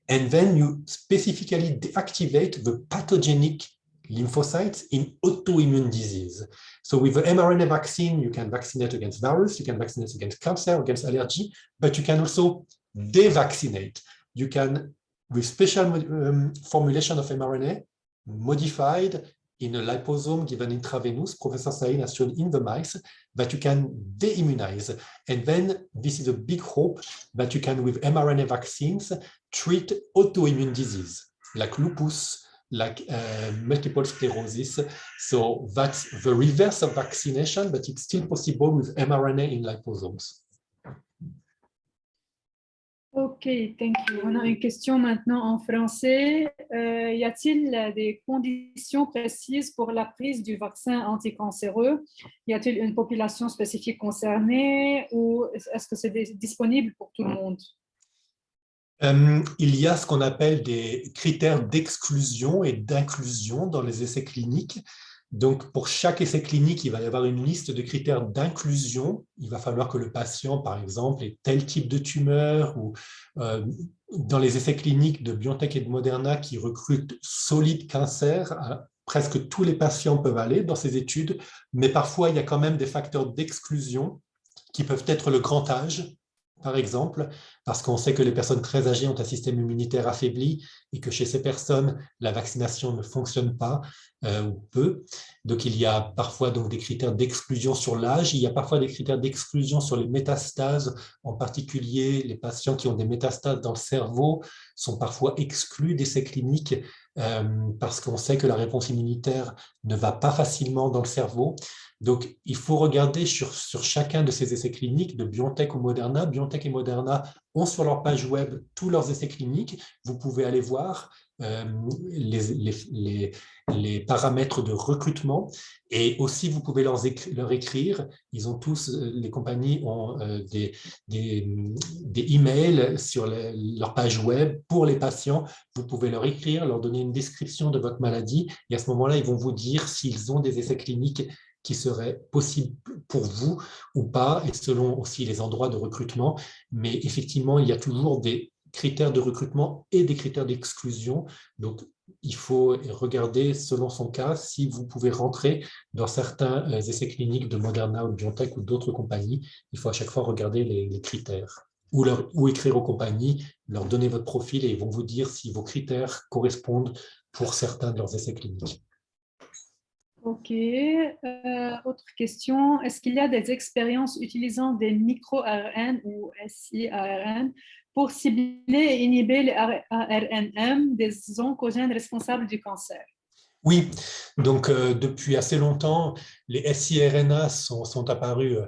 And then you specifically deactivate the pathogenic lymphocytes in autoimmune disease. So with the mRNA vaccine, you can vaccinate against virus, you can vaccinate against cancer, against allergy, but you can also devaccinate. You can, with special formulation of mRNA, modified in a liposome given intravenous, Professor Sahin has shown in the mice that you can de-immunize. And then this is a big hope that you can, with mRNA vaccines, treat autoimmune disease, like lupus, like multiple sclerosis. So that's the reverse of vaccination, but it's still possible with mRNA in liposomes. Ok, thank you. On a une question maintenant en français. Y a-t-il des conditions précises pour la prise du vaccin anticancéreux? Y a-t-il une population spécifique concernée ou est-ce que c'est disponible pour tout le monde? Il y a ce qu'on appelle des critères d'exclusion et d'inclusion dans les essais cliniques. Donc, pour chaque essai clinique, il va y avoir une liste de critères d'inclusion. Il va falloir que le patient, par exemple, ait tel type de tumeur ou dans les essais cliniques de BioNTech et de Moderna qui recrutent solide cancer, presque tous les patients peuvent aller dans ces études, mais parfois, il y a quand même des facteurs d'exclusion qui peuvent être le grand âge, par exemple, parce qu'on sait que les personnes très âgées ont un système immunitaire affaibli et que chez ces personnes, la vaccination ne fonctionne pas ou peu. Donc, il y a parfois donc, des critères d'exclusion sur l'âge. Il y a parfois des critères d'exclusion sur les métastases. En particulier, les patients qui ont des métastases dans le cerveau sont parfois exclus d'essais cliniques parce qu'on sait que la réponse immunitaire ne va pas facilement dans le cerveau. Donc, il faut regarder sur chacun de ces essais cliniques de BioNTech ou Moderna. BioNTech et Moderna ont sur leur page web tous leurs essais cliniques. Vous pouvez aller voir. les paramètres de recrutement, et aussi vous pouvez leur écrire. Ils ont tous, les compagnies ont des emails sur leur page web pour les patients. Vous pouvez leur écrire, leur donner une description de votre maladie, et à ce moment-là, ils vont vous dire s'ils ont des essais cliniques qui seraient possibles pour vous ou pas, et selon aussi les endroits de recrutement. Mais effectivement, il y a toujours des critères de recrutement et des critères d'exclusion. Donc, il faut regarder, selon son cas, si vous pouvez rentrer dans certains essais cliniques de Moderna ou de BioNTech ou d'autres compagnies. Il faut à chaque fois regarder les critères. Ou écrire aux compagnies, leur donner votre profil, et ils vont vous dire si vos critères correspondent pour certains de leurs essais cliniques. Ok. Autre question. Est-ce qu'il y a des expériences utilisant des micro-ARN ou siRN pour cibler et inhiber les ARNM des oncogènes responsables du cancer? Oui, donc depuis assez longtemps, les siRNA sont apparus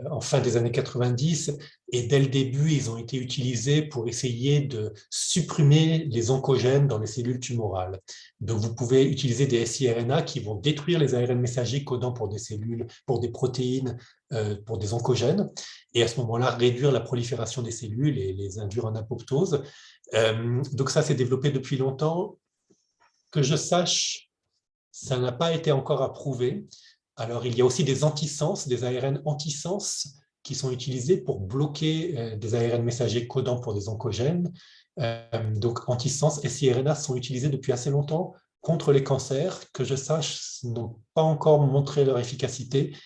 en fin des années 90, et dès le début, ils ont été utilisés pour essayer de supprimer les oncogènes dans les cellules tumorales. Donc vous pouvez utiliser des siRNA qui vont détruire les ARN messagers codant pour des cellules, pour des protéines, pour des oncogènes, et à ce moment-là, réduire la prolifération des cellules et les induire en apoptose. Donc ça s'est développé depuis longtemps. Que je sache, ça n'a pas été encore approuvé. Alors, il y a aussi des antisens, des ARN antisens qui sont utilisés pour bloquer des ARN messagers codants pour des oncogènes. Donc, antisens et siRNA sont utilisés depuis assez longtemps contre les cancers. Que je sache, n'ont pas encore montré leur efficacité.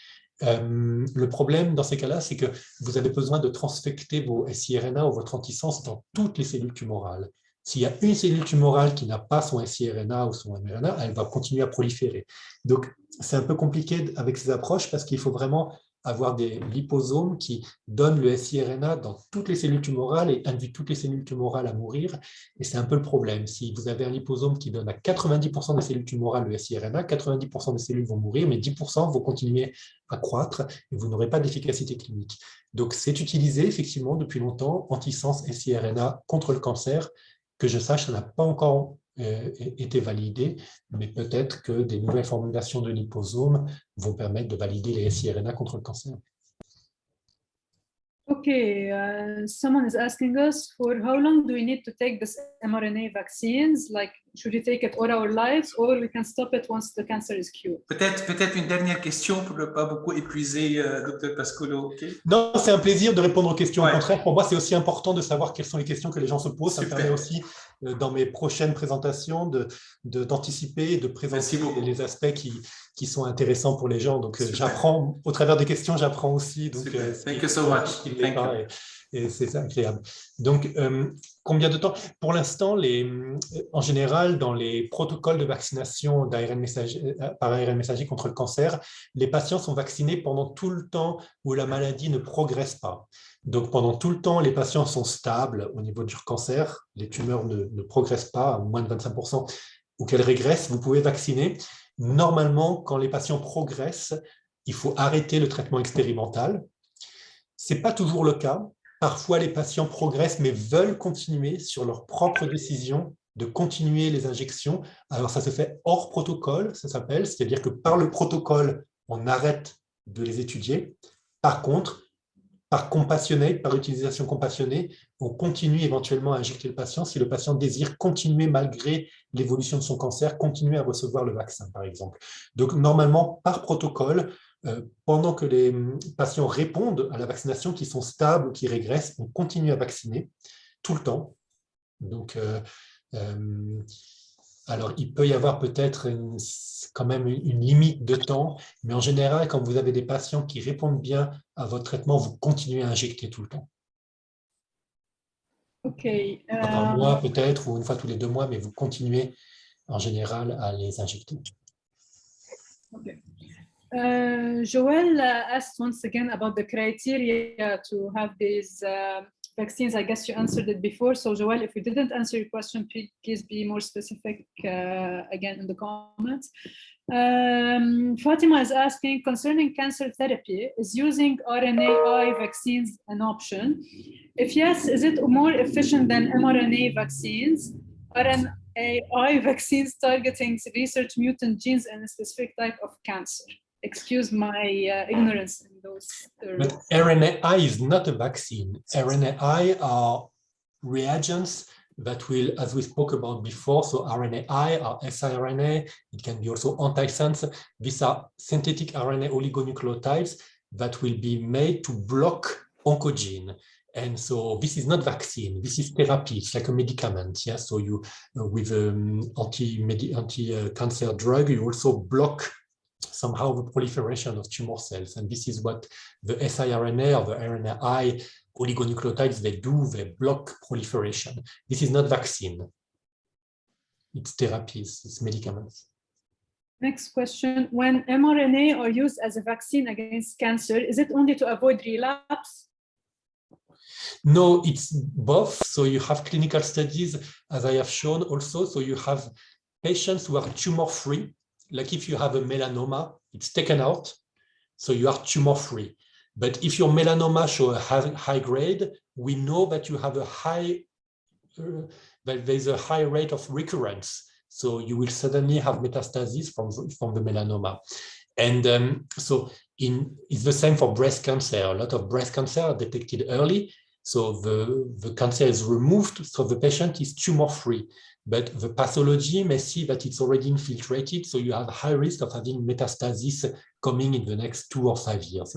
Le problème dans ces cas-là, c'est que vous avez besoin de transfecter vos siRNA ou votre antisens dans toutes les cellules tumorales. S'il y a une cellule tumorale qui n'a pas son siRNA ou son mRNA, elle va continuer à proliférer. Donc, c'est un peu compliqué avec ces approches parce qu'il faut vraiment avoir des liposomes qui donnent le siRNA dans toutes les cellules tumorales et induisent toutes les cellules tumorales à mourir. Et c'est un peu le problème. Si vous avez un liposome qui donne à 90% des cellules tumorales le siRNA, 90% des cellules vont mourir, mais 10% vont continuer à croître et vous n'aurez pas d'efficacité clinique. Donc, c'est utilisé effectivement depuis longtemps, antisens et siRNA contre le cancer. Que je sache, ça n'a pas encore été validé, mais peut-être que des nouvelles formulations de liposomes vont permettre de valider les siRNA contre le cancer. Okay, someone is asking us, for how long do we need to take this mRNA vaccines? Like, should we take it all our lives, or we can stop it once the cancer is cured? Peut-être une dernière question pour ne pas beaucoup épuiser, Dr Pascolo. Okay? Non, c'est un plaisir de répondre aux questions. Ouais. Au contraire, pour moi, c'est aussi important de savoir quelles sont les questions que les gens se posent. Ça me permet aussi, dans mes prochaines présentations, d'anticiper et de présenter les aspects qui sont intéressants pour les gens. Donc, j'apprends, au travers des questions, j'apprends aussi. Donc, thank you so much. Thank you. Et c'est agréable. Donc, combien de temps? Pour l'instant, en général, dans les protocoles de vaccination par ARN messager contre le cancer, les patients sont vaccinés pendant tout le temps où la maladie ne progresse pas. Donc, pendant tout le temps, les patients sont stables au niveau du cancer, les tumeurs ne progressent pas à moins de 25%, ou qu'elles régressent, vous pouvez vacciner. Normalement, quand les patients progressent, il faut arrêter le traitement expérimental. Ce n'est pas toujours le cas. Parfois, les patients progressent, mais veulent continuer sur leur propre décision de continuer les injections. Alors, ça se fait hors protocole, ça s'appelle, c'est-à-dire que par le protocole, on arrête de les étudier. Par contre, par utilisation compassionnée, on continue éventuellement à injecter le patient si le patient désire continuer, malgré l'évolution de son cancer, continuer à recevoir le vaccin, par exemple. Donc, normalement, par protocole, pendant que les patients répondent à la vaccination, qui sont stables ou qui régressent, on continue à vacciner tout le temps. Donc, alors, il peut y avoir peut-être quand même une limite de temps, mais en général, quand vous avez des patients qui répondent bien à votre traitement, vous continuez à injecter tout le temps. Ok. Par mois peut-être, ou une fois tous les 2 mois, mais vous continuez en général à les injecter. Okay. Joel asked once again about the criteria to have these vaccines. I guess you answered it before. So Joel, if we didn't answer your question, please be more specific again in the comments. Fatima is asking, concerning cancer therapy, is using RNAi vaccines an option? If yes, is it more efficient than mRNA vaccines? RNAi mRNA vaccines targeting research mutant genes and a specific type of cancer. Excuse my ignorance in those terms. But RNAi is not a vaccine. RNAi are reagents that will, as we spoke about before, so RNAi or siRNA, it can be also antisense. These are synthetic RNA oligonucleotides that will be made to block oncogene. And so this is not vaccine, this is therapy, it's like a medicament. Yeah, so you, with anti-cancer drug, you also block somehow the proliferation of tumor cells. And this is what the siRNA or the RNAi oligonucleotides, they do, they block proliferation. This is not vaccine. It's therapies, it's medicaments. Next question. When mRNA are used as a vaccine against cancer, is it only to avoid relapse? No, it's both. So you have clinical studies, as I have shown also. So you have patients who are tumor-free. Like if you have a melanoma, it's taken out. So you are tumor-free. But if your melanoma shows a high grade, we know that you have a high, that there's a high rate of recurrence. So you will suddenly have metastasis from the melanoma. And so it's the same for breast cancer. A lot of breast cancer are detected early. So the cancer is removed, so the patient is tumor-free. But the pathology may see that it's already infiltrated, so you have a high risk of having metastasis coming in the next 2 or 5 years.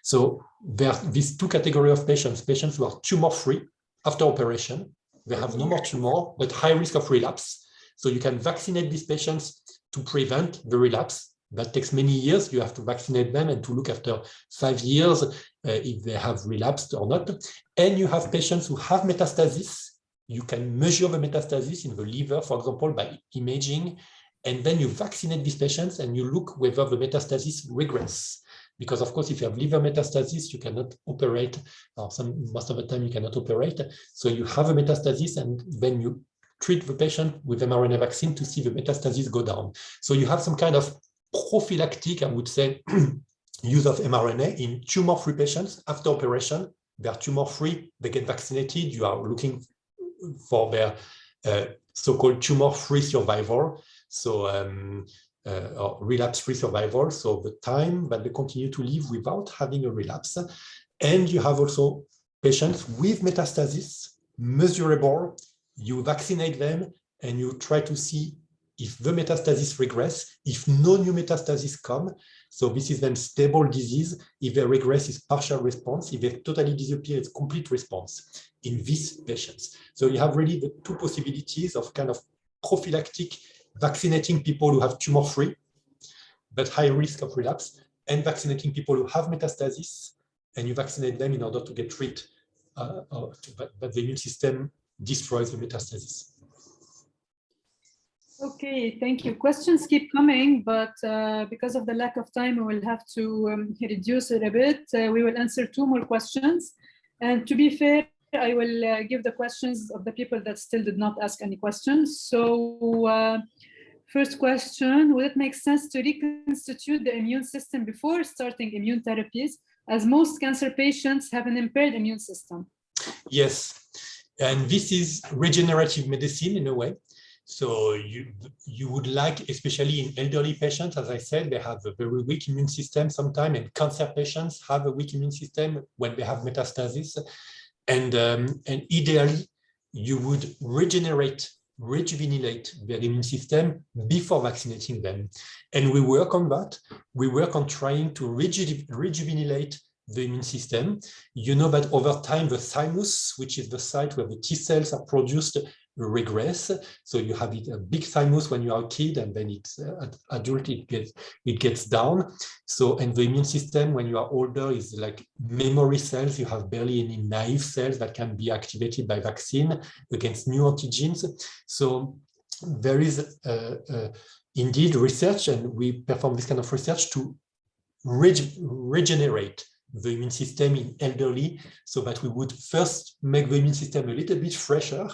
So there are these two categories of patients who are tumor-free after operation. They have no more tumor, but high risk of relapse. So you can vaccinate these patients to prevent the relapse. That takes many years. You have to vaccinate them and to look after 5 years if they have relapsed or not. And you have patients who have metastasis. You can measure the metastasis in the liver, for example, by imaging. And then you vaccinate these patients and you look whether the metastasis regress. Because, of course, if you have liver metastasis, you cannot operate, or most of the time you cannot operate. So you have a metastasis and then you treat the patient with mRNA vaccine to see the metastasis go down. So you have some kind of prophylactic, I would say, use of mRNA in tumor-free patients after operation. They are tumor-free, they get vaccinated. You are looking for their so-called tumor-free survival, so or relapse-free survival, so the time that they continue to live without having a relapse. And you have also patients with metastasis, measurable. You vaccinate them and you try to see if the metastasis regress, if no new metastasis come. So this is then stable disease. If they regress, it's partial response. If they totally disappear, it's complete response in these patients. So you have really the two possibilities of kind of prophylactic vaccinating people who have tumor-free, but high risk of relapse, and vaccinating people who have metastasis, and you vaccinate them in order to get rid, but the immune system destroys the metastasis. Okay, thank you. Questions keep coming, but because of the lack of time, we will have to reduce it a bit. We will answer 2 more questions. And to be fair, I will give the questions of the people that still did not ask any questions. So first question, would it make sense to reconstitute the immune system before starting immune therapies, as most cancer patients have an impaired immune system? Yes, and this is regenerative medicine in a way. So you would like, especially in elderly patients, as I said, they have a very weak immune system sometimes, and cancer patients have a weak immune system when they have metastasis. And ideally, you would rejuvenate their immune system before vaccinating them. And we work on that. We work on trying to rejuvenate the immune system. You know that over time, the thymus, which is the site where the T cells are produced, regress. So you have a big thymus when you are a kid, and then it's adult, it gets down. So, and the immune system when you are older is like memory cells. You have barely any naive cells that can be activated by vaccine against new antigens. So there is indeed research, and we perform this kind of research to regenerate the immune system in elderly, so that we would first make the immune system a little bit fresher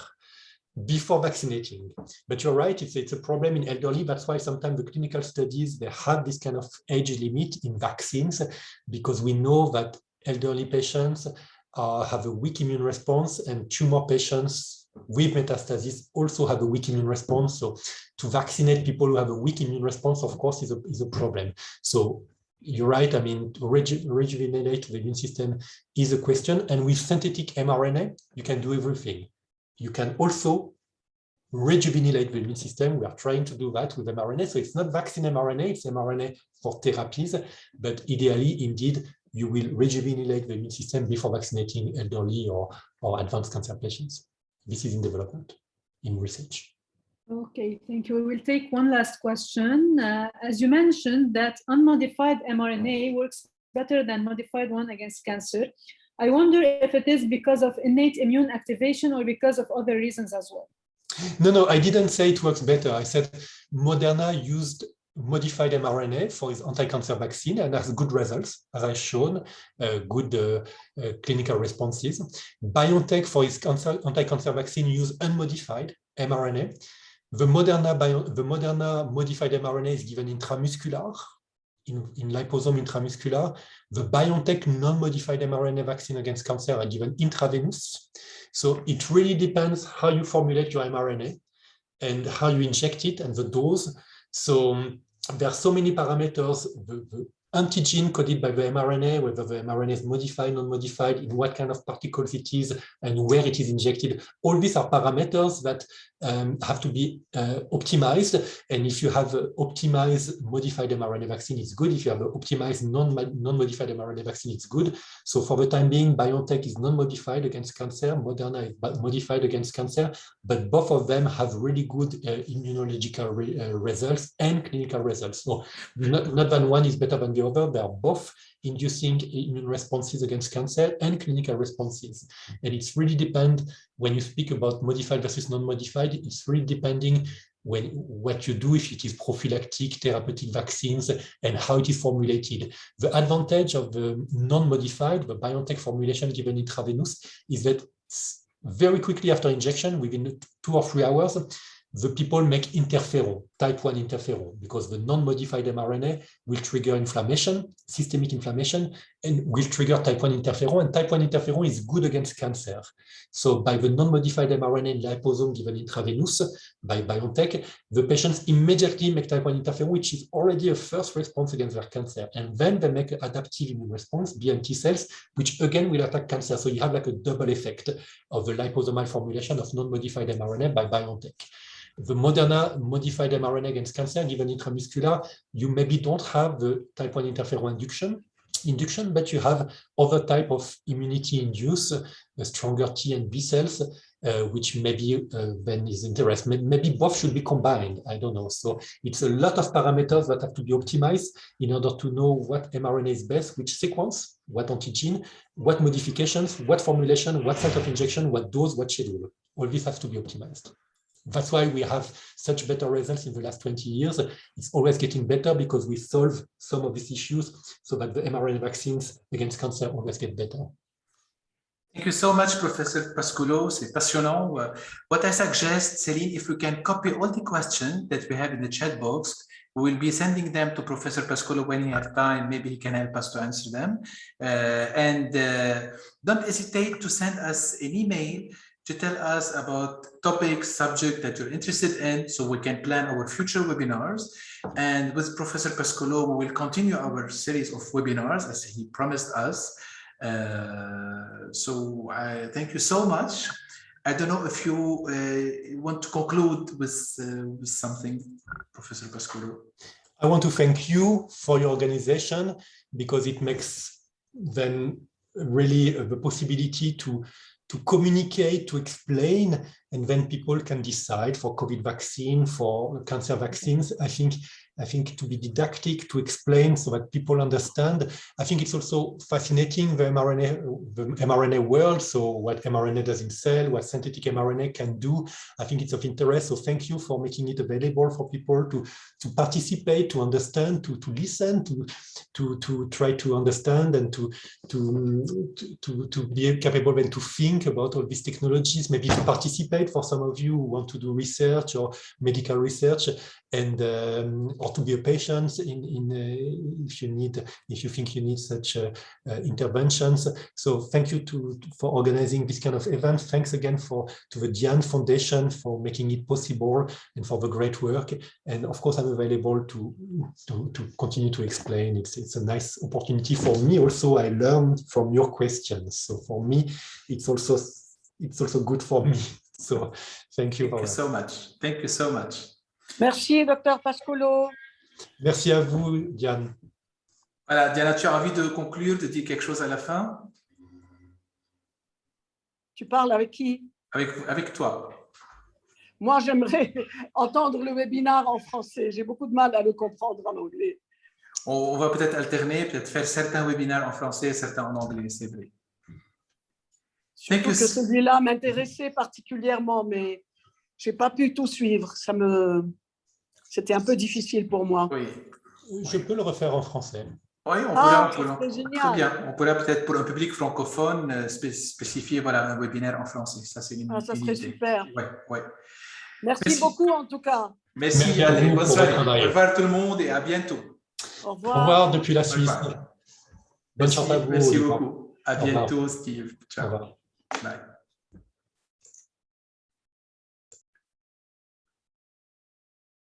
before vaccinating. But you're right, it's a problem in elderly. That's why sometimes the clinical studies, they have this kind of age limit in vaccines, because we know that elderly patients have a weak immune response, and tumor patients with metastasis also have a weak immune response. So to vaccinate people who have a weak immune response, of course, is a problem. So you're right. I mean, to rejuvenate the immune system is a question. And with synthetic mRNA, you can do everything. You can also rejuvenate the immune system. We are trying to do that with mRNA. So it's not vaccine mRNA, it's mRNA for therapies. But ideally, indeed, you will rejuvenate the immune system before vaccinating elderly or advanced cancer patients. This is in development, in research. Okay, thank you. We will take one last question. As you mentioned that unmodified mRNA works better than modified one against cancer. I wonder if it is because of innate immune activation or because of other reasons as well. No, I didn't say it works better. I said Moderna used modified mRNA for its anti-cancer vaccine and has good results, as I've shown, good clinical responses. BioNTech for its anti-cancer vaccine used unmodified mRNA. The Moderna modified mRNA is given intramuscular, in liposome intramuscular. The BioNTech non-modified mRNA vaccine against cancer are given intravenous. So it really depends how you formulate your mRNA and how you inject it and the dose. So there are so many parameters, the antigen coded by the mRNA, whether the mRNA is modified, non-modified, in what kind of particles it is, and where it is injected. All these are parameters that have to be optimized. And if you have optimized modified mRNA vaccine, it's good. If you have an optimized non-modified mRNA vaccine, it's good. So for the time being, BioNTech is non-modified against cancer, Moderna is modified against cancer, but both of them have really good immunological results and clinical results. So not that one is better than the other. They are both inducing immune responses against cancer and clinical responses. And it's really depend when you speak about modified versus non-modified, it's really depending what you do, if it is prophylactic, therapeutic vaccines, and how it is formulated. The advantage of the non-modified, the BioNTech formulation given intravenous, is that very quickly after injection, within 2 or 3 hours, the people make interferon, type 1 interferon, because the non-modified mRNA will trigger inflammation, systemic inflammation, and will trigger type 1 interferon, and type 1 interferon is good against cancer. So by the non-modified mRNA in liposome given intravenous by BioNTech, the patients immediately make type 1 interferon, which is already a first response against their cancer. And then they make adaptive immune response, B and T cells, which again will attack cancer. So you have like a double effect of the liposomal formulation of non-modified mRNA by BioNTech. The Moderna modified mRNA against cancer given intramuscular, you maybe don't have the type 1 interferon induction, but you have other type of immunity induced, stronger T and B cells, which maybe then is interest. Maybe both should be combined. I don't know. So it's a lot of parameters that have to be optimized in order to know what mRNA is best, which sequence, what antigen, what modifications, what formulation, what site of injection, what dose, what schedule. All this has to be optimized. That's why we have such better results in the last 20 years. It's always getting better because we solve some of these issues so that the mRNA vaccines against cancer always get better. Thank you so much, Professor Pasculo. C'est passionnant. What I suggest, Céline, if we can copy all the questions that we have in the chat box, we will be sending them to Professor Pasculo when he has time. Maybe he can help us to answer them. Don't hesitate to send us an email to tell us about topics, subject that you're interested in, so we can plan our future webinars. And with Professor Pasculo, we will continue our series of webinars as he promised us. So I thank you so much. I don't know if you want to conclude with something, Professor Pasculo. I want to thank you for your organization, because it makes then really the possibility to communicate, to explain, and then people can decide for COVID vaccine, for cancer vaccines. I think to be didactic, to explain so that people understand. I think it's also fascinating, the mRNA world, so what mRNA does in cell, what synthetic mRNA can do. I think it's of interest, so thank you for making it available for people to participate, to understand, to listen, to try to understand, and to be capable then to think about all these technologies, maybe to participate for some of you who want to do research or medical research, and or to be a patient if you think you need such interventions. So thank you for organizing this kind of event. Thanks again to the Diane Foundation for making it possible and for the great work. And of course, I'm available to continue to explain. It's a nice opportunity for me. Also, I learned from your questions. So for me, it's also good for me. So thank you. Thank you so much. Thank you so much. Merci, Dr Pascolo. Merci à vous, Diane. Voilà, Diana, tu as envie de conclure, de dire quelque chose à la fin? Tu parles avec qui? Avec toi. Moi, j'aimerais entendre le webinaire en français. J'ai beaucoup de mal à le comprendre en anglais. On va peut-être alterner, peut-être faire certains webinaires en français et certains en anglais, c'est vrai. Surtout que celui-là m'intéressait particulièrement, mais je n'ai pas pu tout suivre. C'était un peu difficile pour moi. Oui. Je peux le refaire en français. Oui, très bien. On pourrait peut-être pour un public francophone spécifier un webinaire en français. Ça, c'est une ça serait idée. super. Ouais. Merci beaucoup en tout cas. Merci à vous. Bonne soirée. Au revoir tout le monde et à bientôt. Au revoir. Au revoir depuis la Suisse. Bonne chance à vous. Merci beaucoup. À bientôt, Steve. Ciao. Au revoir. Bye.